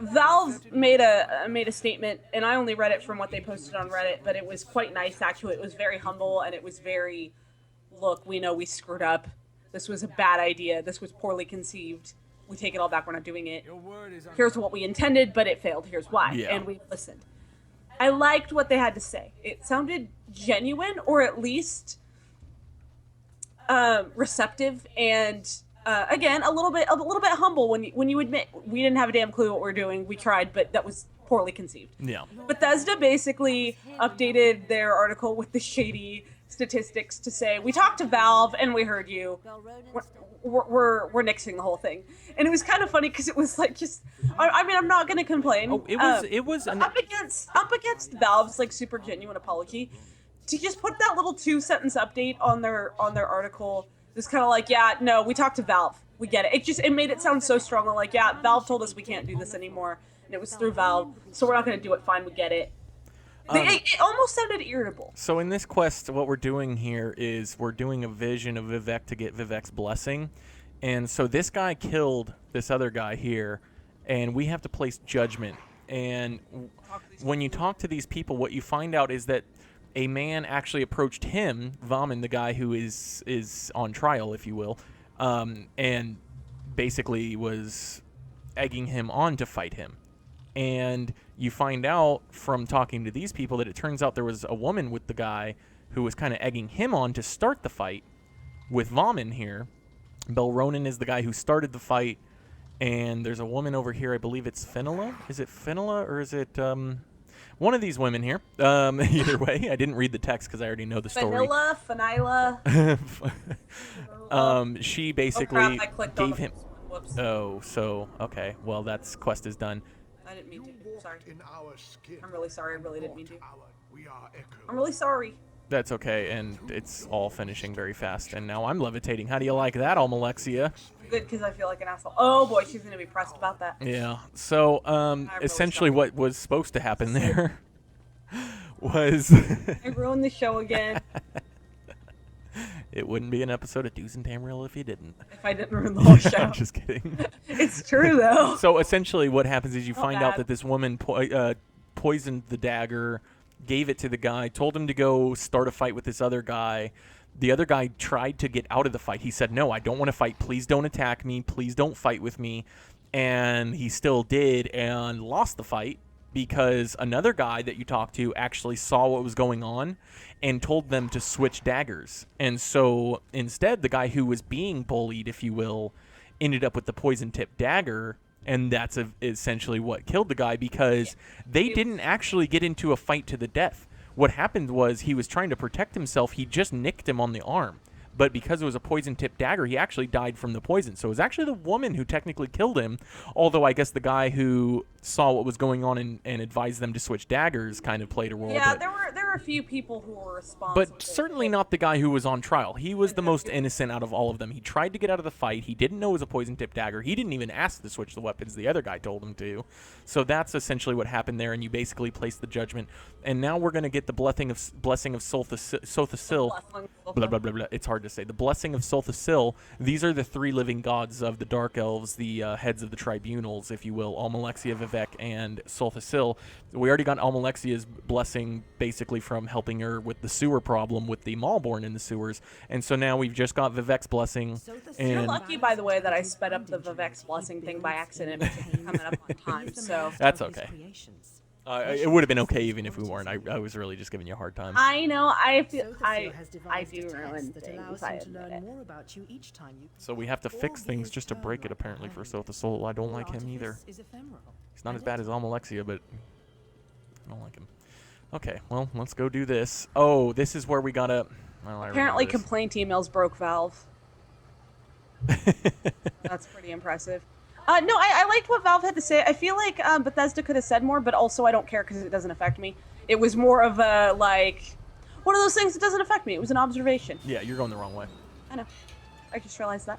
Valve made a statement, and I only read it from what they posted on Reddit, but it was quite nice, actually. It was very humble, and it was very, look, we know we screwed up. This was a bad idea. This was poorly conceived. We take it all back. We're not doing it. Here's what we intended, but it failed. Here's why. Yeah. And we listened. I liked what they had to say. It sounded genuine, or at least receptive, and again, a little bit humble when you admit we didn't have a damn clue what we're doing. We tried, but that was poorly conceived. Yeah. Bethesda basically updated their article with the shady statistics to say, we talked to Valve and we heard you. We're nixing the whole thing. And it was kind of funny because it was like just, I mean, I'm not going to complain. Oh, it was up against Valve's like super genuine apology. To just put that little 2-sentence update on their article, it was kind of like, yeah, no, we talked to Valve. We get it. It made it sound so strong. Like, yeah, Valve told us we can't do this anymore. And it was through Valve, so we're not going to do it. Fine, we get it. It almost sounded irritable. So in this quest, what we're doing here is we're doing a vision of Vivek to get Vivek's blessing. And so this guy killed this other guy here, and we have to place judgment. And when you talk to these people, what you find out is that a man actually approached him, Vaughn, the guy who is on trial, if you will, and basically was egging him on to fight him. And you find out from talking to these people that it turns out there was a woman with the guy who was kind of egging him on to start the fight with Vaughn here. Belronan is the guy who started the fight, and there's a woman over here, I believe it's Fenella? Is it Fenella, or is it one of these women here? Either way, I didn't read the text because I already know the story. Fenella. She basically gave him... Whoops. Oh, so, okay. Well, that's quest is done. I didn't mean to. Sorry. I'm really sorry. I really didn't mean to. I'm really sorry. That's okay, and it's all finishing very fast. And now I'm levitating. How do you like that, Almalexia? Good, because I feel like an asshole. Oh boy, she's gonna be pressed about that. Yeah. So, essentially, what was supposed to happen there was I ruined the show again. It wouldn't be an episode of Do's and Tamriel if you didn't. If I didn't ruin the whole show. I'm just kidding. It's true, though. So essentially what happens is you find out bad. that this woman poisoned the dagger, gave it to the guy, told him to go start a fight with this other guy. The other guy tried to get out of the fight. He said, no, I don't want to fight. Please don't attack me. Please don't fight with me. And he still did and lost the fight because another guy that you talked to actually saw what was going on and told them to switch daggers. And so instead, the guy who was being bullied, if you will, ended up with the poison-tipped dagger. And that's essentially what killed the guy because they didn't actually get into a fight to the death. What happened was he was trying to protect himself. He just nicked him on the arm. But because it was a poison-tipped dagger, he actually died from the poison. So it was actually the woman who technically killed him, although I guess the guy who saw what was going on and advised them to switch daggers kind of played a role. Yeah, there were a few people who were responsible. But certainly not the guy who was on trial. He was the most innocent out of all of them. He tried to get out of the fight. He didn't know it was a poison-tipped dagger. He didn't even ask to switch the weapons. The other guy told him to. So that's essentially what happened there, and you basically placed the judgment. And now we're going to get the blessing of Solthasil. Blah, blah, blah, blah. It's hard to say. The blessing of Solthasil. These are the 3 living gods of the Dark Elves, the heads of the tribunals, if you will, Almalexia, Vivek, and Solthasil. We already got Almalexia's blessing basically from helping her with the sewer problem with the Maulborn in the sewers. And so now we've just got Vivek's blessing. You're lucky, by the way, that I sped up the Vivek's blessing thing by accident coming up on time, so... That's okay. It would have been okay even if we weren't. I was really just giving you a hard time. I know. I feel I do ruin things. I admit it. So we have to fix things just to break it, apparently, for Solthasil. I don't like him either. He's not as bad as Almalexia, but I don't like him. Okay, well, let's go do this. Oh, this is where we gotta... Well, apparently, complaint emails broke Valve. That's pretty impressive. No, I liked what Valve had to say. I feel like Bethesda could have said more, but also I don't care because it doesn't affect me. It was more of a, like, one of those things that doesn't affect me. It was an observation. Yeah, you're going the wrong way. I know. I just realized that.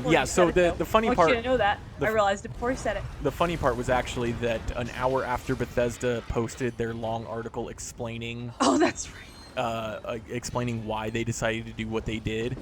Yeah, so the funny part... I want you to know that. I realized it before you said it. The funny part was actually that an hour after Bethesda posted their long article explaining... Oh, that's right. Explaining why they decided to do what they did,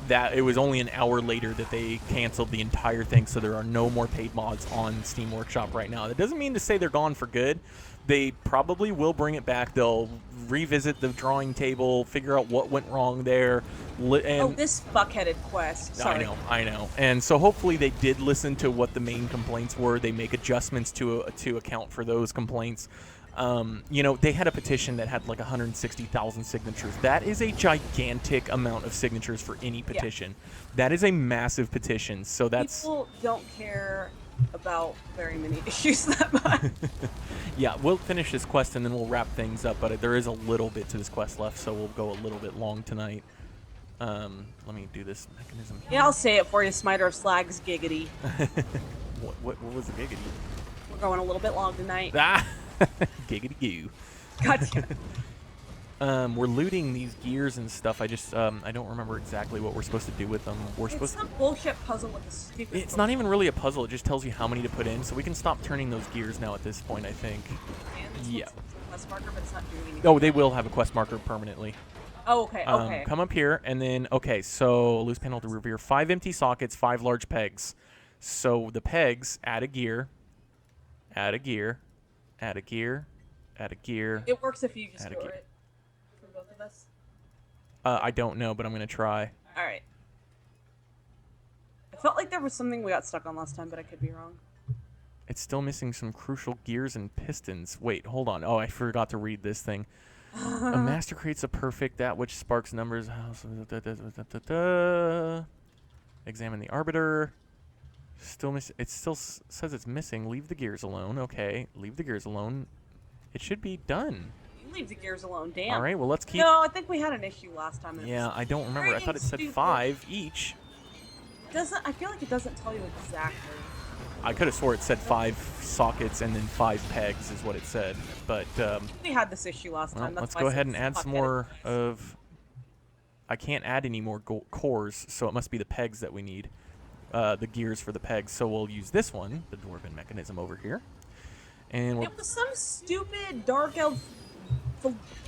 that it was only an hour later that they canceled the entire thing, so there are no more paid mods on Steam Workshop right now. That doesn't mean to say they're gone for good. They probably will bring it back. They'll revisit the drawing table, figure out what went wrong there. And this fuckheaded quest. Sorry. I know. And so hopefully they did listen to what the main complaints were. They make adjustments to account for those complaints. You know, they had a petition that had like 160,000 signatures. That is a gigantic amount of signatures for any petition. Yeah. That is a massive petition. So that's... People don't care about very many issues that much. Yeah, we'll finish this quest and then we'll wrap things up, but there is a little bit to this quest left, so we'll go a little bit long tonight. Let me do this mechanism here. Yeah, I'll say it for you, Smiter of Slag's giggity. What was the giggity? We're going a little bit long tonight. Ah! Giggity goo. Gotcha. We're looting these gears and stuff. I just, I don't remember exactly what we're supposed to do with them. It's some bullshit puzzle with a stupid... It's not even really a puzzle. It just tells you how many to put in, so we can stop turning those gears now at this point, I think. Yeah. Quest marker, but it's not doing anything. Oh, they will have a quest marker permanently. Oh, okay, okay. Come up here, and then, okay, so loose panel to reveal 5 empty sockets, 5 large pegs. So the pegs, add a gear, add a gear, add a gear, add a gear. It works if you just store it for both of us? I don't know, but I'm going to try. All right. I felt like there was something we got stuck on last time, but I could be wrong. It's still missing some crucial gears and pistons. Wait, hold on. Oh, I forgot to read this thing. A master creates a perfect, that which sparks numbers. Examine the arbiter. Still miss. It still says it's missing. Leave the gears alone. Okay, leave the gears alone. It should be done. You leave the gears alone. Damn. All right. Well, let's keep. No, I think we had an issue last time. Yeah, I don't remember. I thought it said 5 each. Doesn't. I feel like it doesn't tell you exactly. I could have swore it said 5 sockets and then 5 pegs is what it said, but we had this issue last time. Let's go ahead and add some more of. I can't add any more cores, so it must be the pegs that we need. The gears for the pegs, so we'll use this one, the dwarven mechanism over here. And it was some stupid dark elf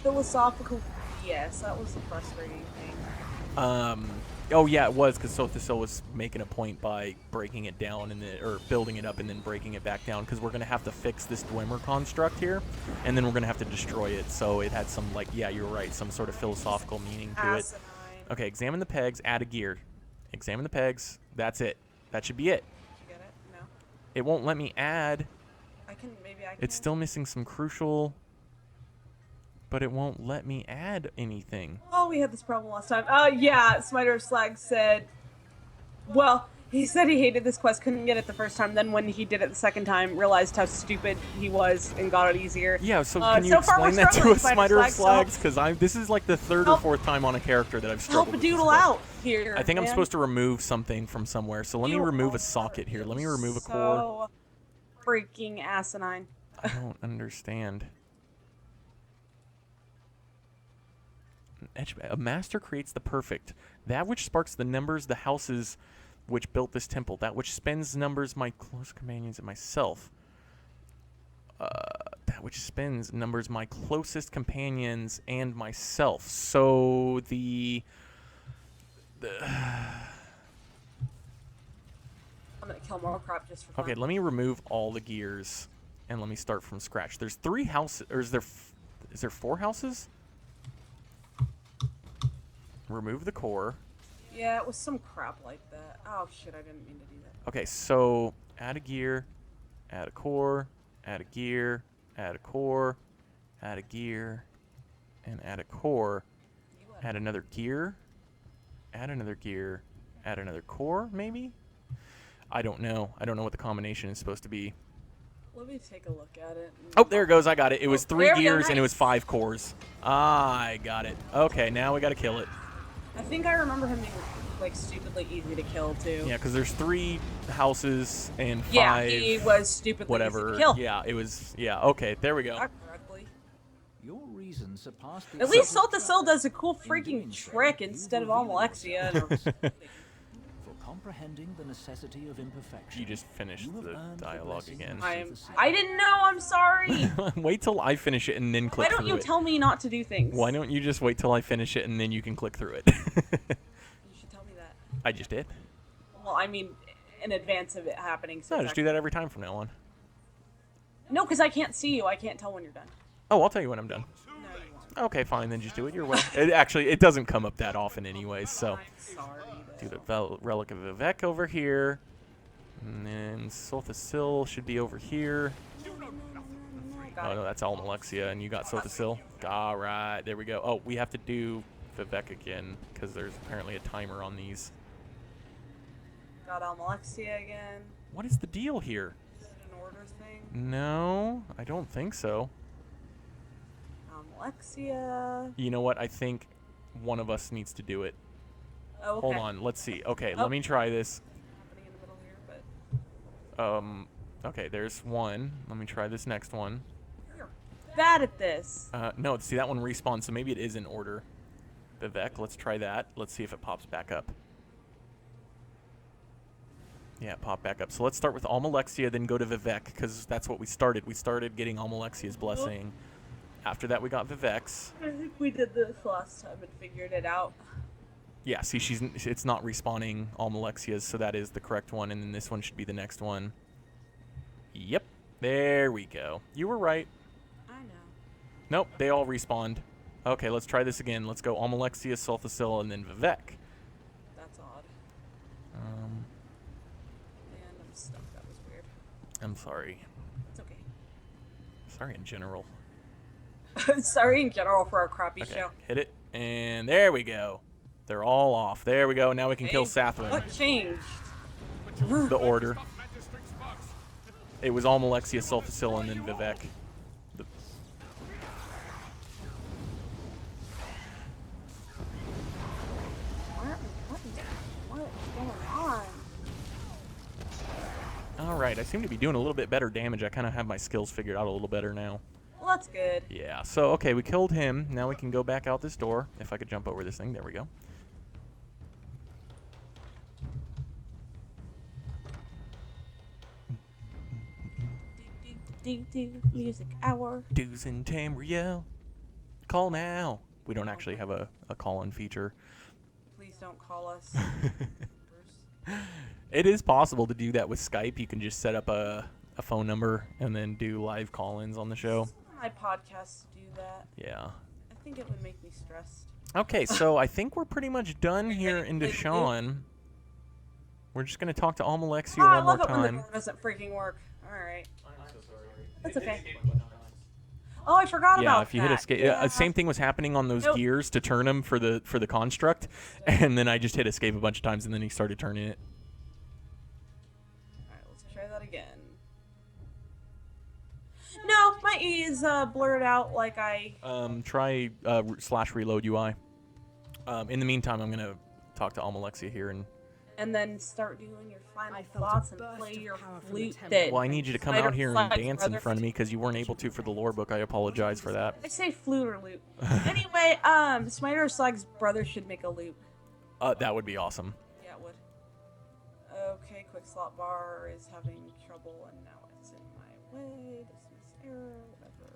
philosophical BS. That was the frustrating thing. Oh yeah, it was, because Solthasil was making a point by breaking it down and or building it up and then breaking it back down, because we're gonna have to fix this Dwemer construct here, and then we're gonna have to destroy it. So it had some, like, yeah, you're right, some sort of philosophical meaning to it. Okay, examine the pegs, add a gear. Examine the pegs, That's it. That should be it. Did you get it? No. It won't let me add. Maybe I can. It's still missing some crucial, but it won't let me add anything. Oh, we had this problem last time. Yeah, Smiter of Slag said, well, he said he hated this quest, couldn't get it the first time, then when he did it the second time, realized how stupid he was and got it easier. Yeah, so can you explain that to a Smiter of Slags? Because this is like the third or fourth time on a character that I've struggled with. Help a doodle out here, I think man. I'm supposed to remove something from somewhere, so let me remove a socket here. Let me remove a core. Freaking asinine. I don't understand. A master creates the perfect. That which sparks the numbers, the houses which built this temple. That which spends numbers my close companions and myself. That which spends numbers my closest companions and myself. So the I'm gonna kill more crop just for fun. Okay, let me remove all the gears and let me start from scratch. There's 3 houses, or is there 4 houses? Remove the core. Yeah, it was some crap like that. Oh shit, I didn't mean to do that. Okay, so add a gear, add a core, add a gear, add a core, add a gear, and add a core. Add another gear, add another gear, add another core, maybe? I don't know. I don't know what the combination is supposed to be. Let me take a look at it. Oh, there it goes. I got it. It was 3 there we go, gears and it was nice. 5 cores. I got it. Okay, now we got to kill it. I think I remember him being like stupidly easy to kill too. Yeah, because there's 3 houses and 5. Yeah, he was stupidly whatever. easy to kill. Yeah, it was. Yeah. Okay, there we go. Not correctly. Your reason surpassed the At least Saltasil does a cool freaking trick instead of Almalexia. For comprehending the necessity of imperfection. You just finished the dialogue again. I didn't know. I'm sorry. Wait till I finish it and then click Why through don't you it. tell me not to do things? Why don't you just wait till I finish it and then you can click through it? You should tell me that. I just did. Well, I mean, in advance of it happening. So No, just do that every time from now on. No, because I can't see you. I can't tell when you're done. Oh, I'll tell you when I'm done. No, you won't. Okay, fine, then just do it your way. It doesn't come up that often anyways, so. I'm sorry. Do the Relic of Vivek over here. And then Solthasil should be over here. Oh, no, that's Almalexia, and you got Solthasil. All right, there we go. Oh, we have to do Vivek again, because there's apparently a timer on these. Got Almalexia again. What is the deal here? Is it an order thing? No, I don't think so. Almalexia. You know what? I think one of us needs to do it. Oh, okay. Hold on, let's see. Okay, Oh. let me try this. Happening in the middle here, but Okay, there's one. Let me try this next one. you're bad at this. No, see, that one respawns, so maybe it is in order. Vivek, let's try that. Let's see if it pops back up. Yeah, it popped back up. So let's start with Almalexia, then go to Vivek, because that's what we started. We started getting Almalexia's blessing. After that, we got Vivek's. I think we did this last time and figured it out. Yeah, see, it's not respawning Almalexia's, so that is the correct one, and then this one should be the next one. Yep, there we go. You were right. I know. Nope, they all respawned. Okay, let's try this again. Let's go Almalexia, Solthasil, and then Vivek. That's odd. Um, And I'm stuck. That was weird. I'm sorry. It's okay. Sorry in general. Sorry in general for our crappy Okay, show. hit it, and there we go. They're all off. There we go. Now we can kill Sathwin. What changed? The order. It was Almalexia, Solthasil, and then Vivek. What is going on? All right, I seem to be doing a little bit better damage. I kind of have my skills figured out a little better now. Well, that's good. Yeah, so, okay, we killed him. Now we can go back out this door. If I could jump over this thing. There we go. Music hour. Doos and Tamriel. Call now. We don't actually have a call-in feature. Please don't call us. It is possible to do that with Skype. You can just set up a phone number and then do live call-ins on the show. My podcasts do that. Yeah. I think it would make me stressed. Okay, so I think we're pretty much done here in Deshawn. We're just going to talk to Almalexia I one more love it when the time. door doesn't freaking work. Alright. That's okay. Oh, I forgot about that. Yeah, if you hit escape, same thing was happening on those gears to turn them for the construct, and then I just hit escape a bunch of times, and then he started turning it. Alright, let's try that again. No, my E is blurred out like I... Try / reload UI. In the meantime, I'm going to talk to Almalexia here and then start doing your final thoughts and play your flute that... Well, I need you to come out here and dance in front of me because you weren't able to for the lore book. I apologize for that. I say flute or lute. Anyway, Smiter Slag's brother should make a lute. That would be awesome. Yeah, it would. Okay, quick slot bar is having trouble and now it's in my way. Dismiss error, whatever.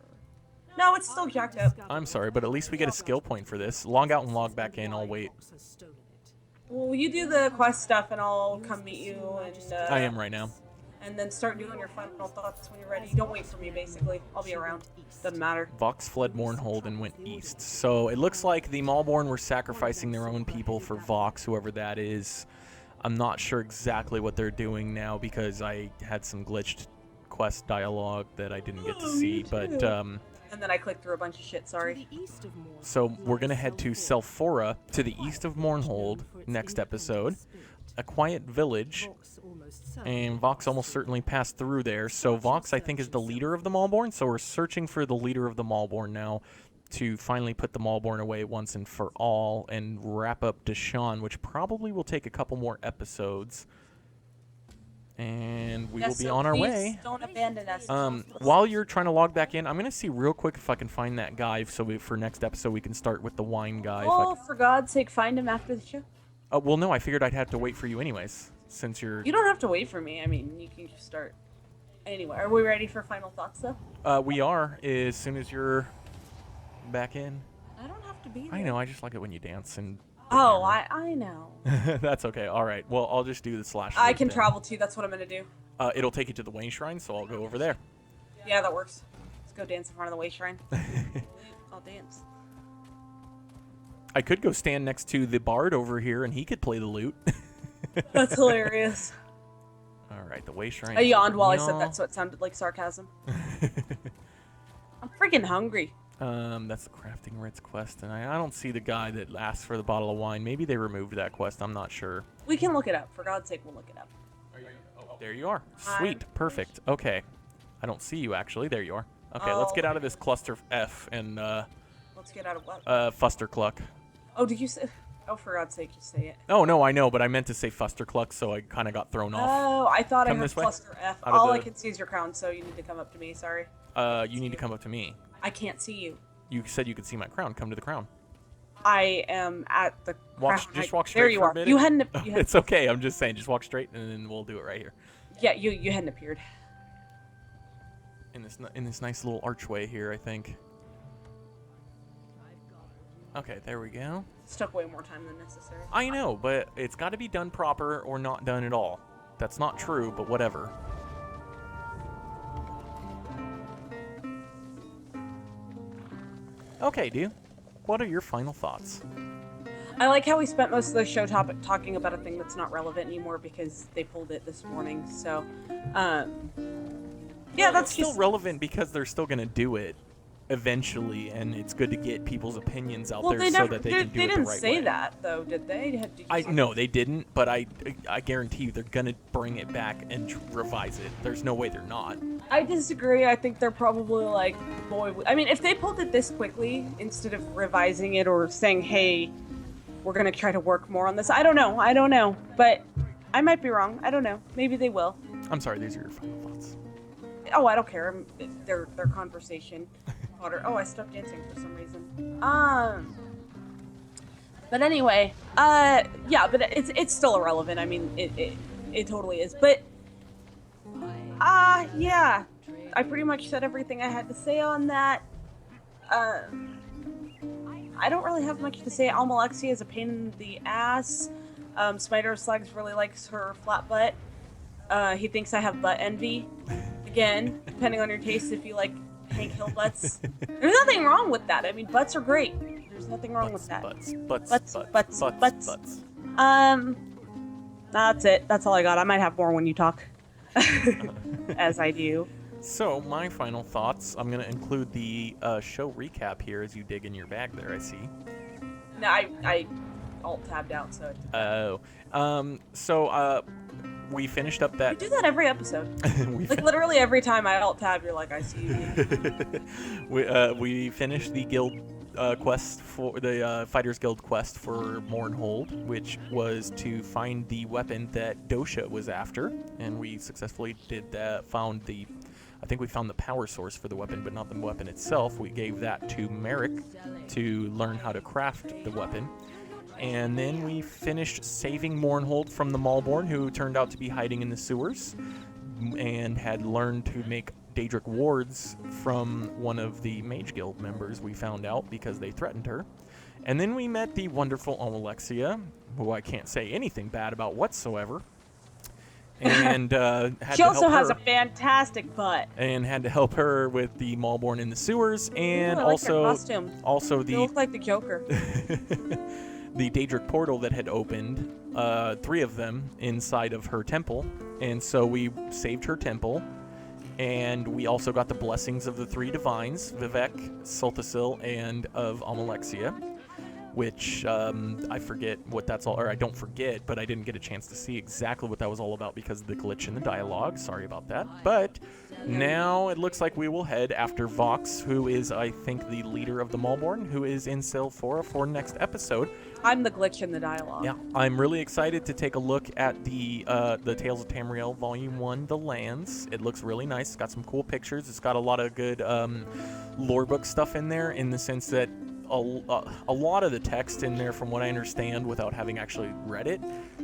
No, it's still jacked up. I'm sorry, but at least we get a skill point for this. Log out and log back in. I'll wait. Well, you do the quest stuff and I'll come meet you and... I am right now. And then start doing your final thoughts when you're ready. Don't wait for me, basically. I'll be around. Doesn't matter. Vox fled Mournhold and went east. So it looks like the Maulborn were sacrificing their own people for Vox, whoever that is. I'm not sure exactly what they're doing now because I had some glitched quest dialogue that I didn't get to see. But and then I clicked through a bunch of shit, sorry. So we're going to head to Selphora, to the east of Mournhold, next episode. A quiet village, and Vox almost certainly passed through there. So Vox, I think, is the leader of the Maulborn, so we're searching for the leader of the Maulborn now to finally put the Maulborn away once and for all and wrap up Deshawn, which probably will take a couple more episodes. And we will be on our way. Don't abandon us. While you're trying to log back in, I'm going to see real quick if I can find that guy so for next episode we can start with the wine guy. Oh, for God's sake, find him after the show. Well, no, I figured I'd have to wait for you anyways, since you're... You don't have to wait for me. I mean, you can just start. Anyway, are we ready for final thoughts, though? We are, as soon as you're back in. I don't have to be there. I know, I just like it when you dance and... Oh, I know. That's okay, alright. Well, I'll just do the / I can travel too, that's what I'm gonna do. It'll take you to the Wayne Shrine, so I'll go over there. Yeah, that works. Let's go dance in front of the Way Shrine. I'll dance. I could go stand next to the bard over here, and he could play the lute. That's hilarious. Alright, the Way Shrine. I yawned while I said that, so it sounded like sarcasm. I'm freaking hungry. That's the Crafting Ritz quest, and I don't see the guy that asked for the bottle of wine. Maybe they removed that quest, I'm not sure. We can look it up. For God's sake, we'll look it up. There you are. Sweet, perfect. Okay. I don't see you, actually. There you are. Okay, let's get out of this cluster F and, Let's get out of what? Fustercluck. Oh, did you say... Oh, for God's sake, just say it. Oh, no, I know, but I meant to say Fustercluck, so I kind of got thrown off. Oh, I thought Come I heard this way? cluster F. Out of All the- I can see is your crown, so you need to come up to me. Sorry. You need to come up to me. I can't see you. You said you could see my crown. Come to the crown. I am at the crown. Just walk straight There you for a are. minute. You hadn't... It's okay. I'm just saying. Just walk straight, and then we'll do it right here. Yeah, you hadn't appeared. In this nice little archway here, I think. Okay, there we go. This took way more time than necessary. I know, but it's got to be done proper or not done at all. That's not true, but whatever. Okay, dude. What are your final thoughts? I like how we spent most of the show talking about a thing that's not relevant anymore because they pulled it this morning. So, yeah, that's still just relevant because they're still gonna do it eventually, and it's good to get people's opinions out there they so never, that they can do it the right way. They didn't say that though, did they? No, they didn't. But I guarantee you they're gonna bring it back and revise it. There's no way they're not. I disagree. I think they're probably like, boy. I mean, if they pulled it this quickly instead of revising it or saying, "Hey, we're gonna try to work more on this," I don't know. But I might be wrong. I don't know. Maybe they will. I'm sorry. These are your final thoughts. Oh, I don't care. Their conversation. Oh, I stopped dancing for some reason. But anyway, yeah, but it's still irrelevant. I mean, it totally is. But yeah, I pretty much said everything I had to say on that. I don't really have much to say. Almalexia is a pain in the ass. Smiter Slugs really likes her flat butt. He thinks I have butt envy. Again, depending on your taste, if you like Hank Hill butts. There's nothing wrong with that. I mean, butts are great. There's nothing wrong with that. Butts. That's it. That's all I got. I might have more when you talk. As I do. So, my final thoughts, I'm going to include the show recap here as you dig in your bag there, I see. No, I alt-tabbed out, so... we finished up that... You do that every episode. Like, literally every time I alt-tab, you're like, I see you. We finished the guild quest for... the Fighters Guild quest for Mournhold, which was to find the weapon that Dosha was after, and we successfully did that, I think we found the power source for the weapon, but not the weapon itself. We gave that to Merrick to learn how to craft the weapon. And then we finished saving Mournhold from the Maulborn, who turned out to be hiding in the sewers, and had learned to make Daedric wards from one of the Mage Guild members, we found out, because they threatened her. And then we met the wonderful Almalexia, who I can't say anything bad about whatsoever. And she also has a fantastic butt. And had to help her with the Maulborn in the sewers, and Ooh, I like her costume. Also You look like the Joker. the Daedric portal that had opened, 3 of them inside of her temple, and so we saved her temple, and we also got the blessings of the 3 divines, Vivek, Sultasil, and of Almalexia. Which I forget what that's all, or I don't forget, but I didn't get a chance to see exactly what that was all about because of the glitch in the dialogue. Sorry about that. But now it looks like we will head after Vox, who is, I think, the leader of the Maulborn, who is in Silphora for next episode. I'm the glitch in the dialogue. Yeah, I'm really excited to take a look at the Tales of Tamriel Volume 1, The Lands. It looks really nice. It's got some cool pictures. It's got a lot of good lore book stuff in there, in the sense that a lot of the text in there, from what I understand without having actually read it,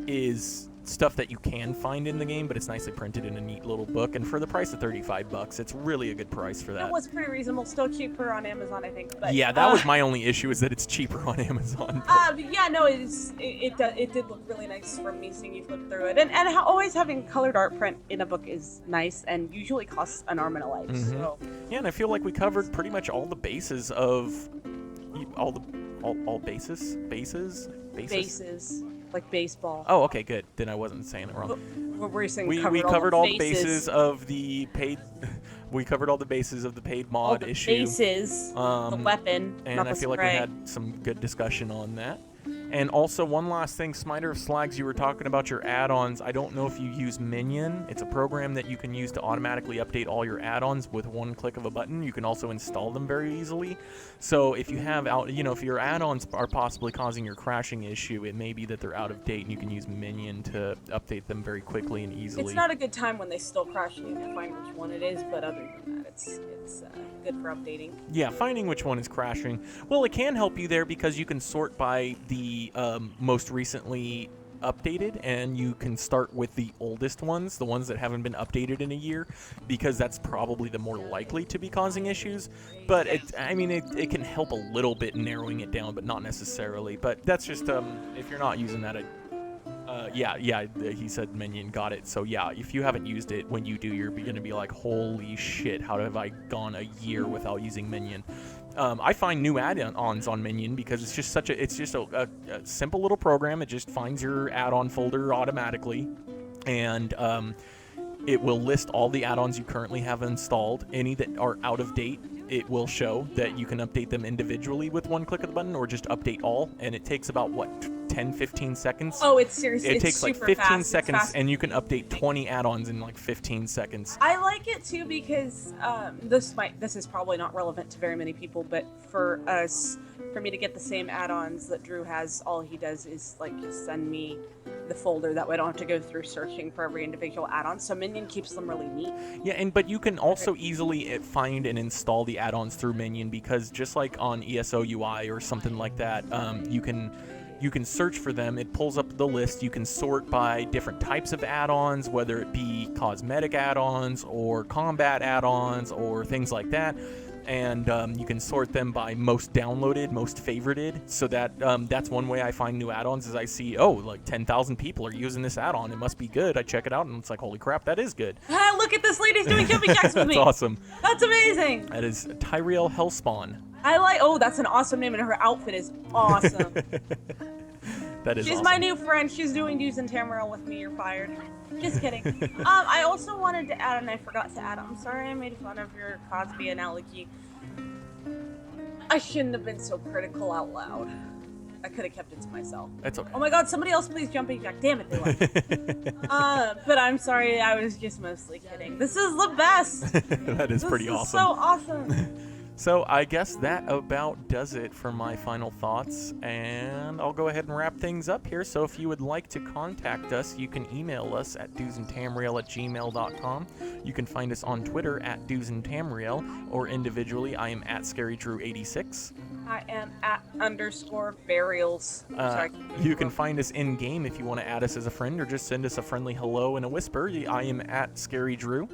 is stuff that you can find in the game, but it's nicely printed in a neat little book, and for the price of $35, it's really a good price for that. That was pretty reasonable. Still cheaper on Amazon, I think. But, yeah, that was my only issue, is that it's cheaper on Amazon. Yeah, no, it did look really nice from me seeing you flip through it, and always having colored art print in a book is nice, and usually costs an arm and a leg. Mm-hmm. So. Yeah, and I feel like we covered pretty much all the bases of all bases, like baseball. Oh, okay, good. Then I wasn't saying it wrong. What were you saying? We covered all the bases of the paid. We covered all the bases of the paid mod all the issue. Bases, the weapon, and not I the feel like spray. we had some good discussion on that. And also, one last thing, Smiter of Slags, you were talking about your add-ons. I don't know if you use Minion. It's a program that you can use to automatically update all your add-ons with one click of a button. You can also install them very easily. So if you have if your add-ons are possibly causing your crashing issue, it may be that they're out of date, and you can use Minion to update them very quickly and easily. It's not a good time when they still crash, and you have to find which one it is, but other than that, it's good for updating. Yeah, finding which one is crashing. Well, it can help you there because you can sort by the most recently updated, and you can start with the oldest ones, the ones that haven't been updated in a year, because that's probably the more likely to be causing issues. But it can help a little bit narrowing it down, but not necessarily. But that's just if you're not using that, he said Minion, got it. So yeah, if you haven't used it, when you do, you're going to be like, holy shit, how have I gone a year without using Minion? I find new add-ons on Minion because it's just a simple little program. It just finds your add-on folder automatically, and it will list all the add-ons you currently have installed. Any that are out of date, it will show that you can update them individually with one click of the button, or just update all, and it takes about 10-15 seconds. Oh, it's seriously, it takes like 15 fast. seconds, and you can update 20 add-ons in like 15 seconds. I like it too because this is probably not relevant to very many people, but for me to get the same add-ons that Drew has, all he does is like just send me the folder. That way I don't have to go through searching for every individual add-on. So Minion keeps them really neat. Yeah, but you can also easily find and install the add-ons through Minion, because just like on ESO UI or something like that, you can search for them. It pulls up the list. You can sort by different types of add-ons, whether it be cosmetic add-ons or combat add-ons or things like that. And you can sort them by most downloaded, most favorited. So that's one way I find new add-ons, is I see, like 10,000 people are using this add-on. It must be good. I check it out, and it's like, holy crap, that is good. Ah, look at this lady's doing jumping jacks with me. That's awesome. That's amazing. That is Tamriel Hellspawn. That's an awesome name, and her outfit is awesome. That is She's awesome. my new friend. She's doing Dues and Tamriel with me. You're fired. Just kidding. I also wanted to add, and I forgot to add, I'm sorry I made fun of your Cosby analogy. I shouldn't have been so critical out loud. I could have kept it to myself. That's okay. Oh my god, somebody else please jumping jack. Damn it, they left. But I'm sorry, I was just mostly kidding. This is the best! That is pretty awesome. This is so awesome. So I guess that about does it for my final thoughts, and I'll go ahead and wrap things up here. So if you would like to contact us, you can email us at dewsandtamriel@gmail.com. You can find us on Twitter at dewsandtamriel, or individually, I am at Scarydrew86. I am at _burials. You can find us in-game if you want to add us as a friend, or just send us a friendly hello and a whisper. I am at Scarydrew.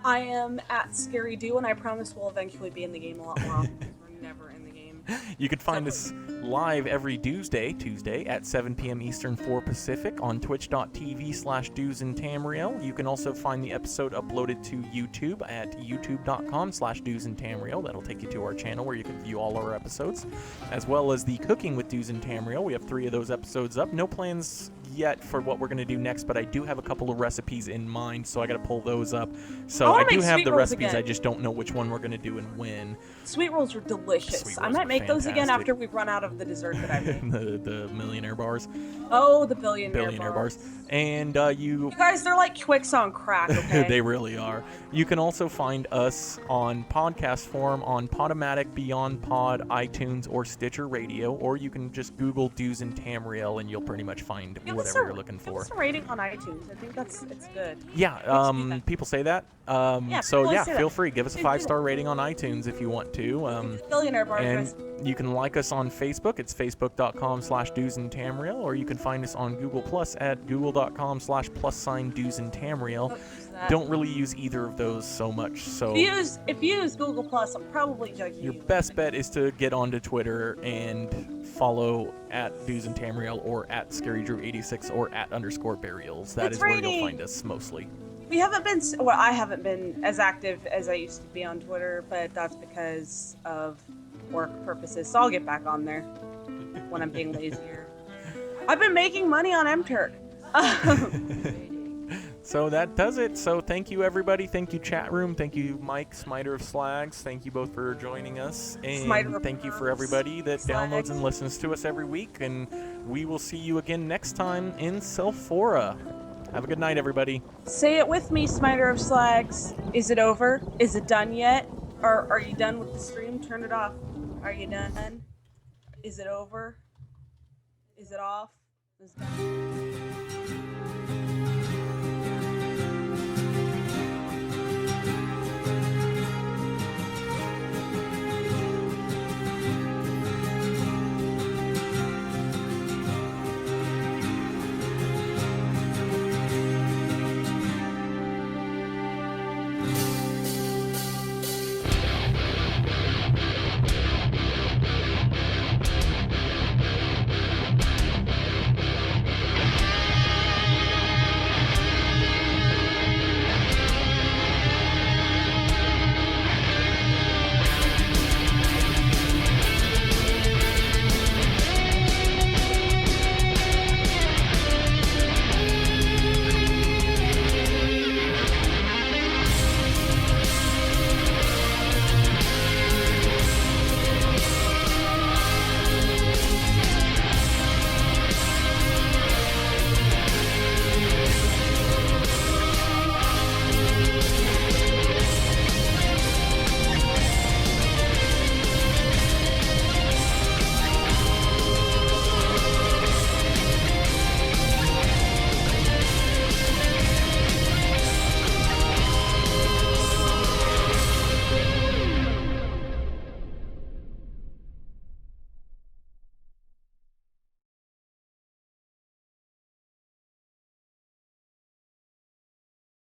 I am at Scarydoo, and I promise we'll eventually be in the game a lot more often. We're never in the game. You can find us live every Tuesday at 7 p.m. Eastern, 4 Pacific on twitch.tv/dewsandtamriel. You can also find the episode uploaded to YouTube at youtube.com/dewsandtamriel. That'll take you to our channel where you can view all our episodes, as well as the Cooking with Dews and Tamriel. We have 3 of those episodes up. No plans yet for what we're going to do next, but I do have a couple of recipes in mind, so I got to pull those up. So I do have the recipes, I just don't know which one we're going to do and when. Sweet rolls are delicious. Sweet I rolls might are make those again fantastic. after we run out of the dessert that I made. the millionaire bars. Oh, the billionaire bars. And You guys, they're like Twix on crack, okay? They really are. You can also find us on podcast form on Podomatic, Beyond Pod, iTunes, or Stitcher Radio, or you can just Google Dews and Tamriel and you'll pretty much find whatever you're looking for. Give us a rating on iTunes. I think it's good. Yeah, people say that. Feel free. Give us a 5-star rating on iTunes if you want to. Billionaire bars, and guys. you can like us on Facebook. It's facebook.com/dewsandtamriel, or you can find us on Google Plus at google.com/+dewsandtamriel. Don't really use either of those so much. So if you use Google Plus, I'm probably judging you. Your best bet is to get onto Twitter and follow at Dews and Tamriel or at Scarydrew86 or at _burials. That is where you'll find us mostly. I haven't been as active as I used to be on Twitter, but that's because of work purposes. So I'll get back on there when I'm being lazier. I've been making money on MTurk. So that does it. So thank you, everybody. Thank you, chat room. Thank you, Mike, Smiter of Slags. Thank you both for joining us. And thank you for everybody that downloads and listens to us every week. And we will see you again next time in Selphora. Have a good night, everybody. Say it with me, Smiter of Slags. Is it over? Is it done yet? Or are you done with the stream? Turn it off. Are you done? Is it over? Is it off? Is it done?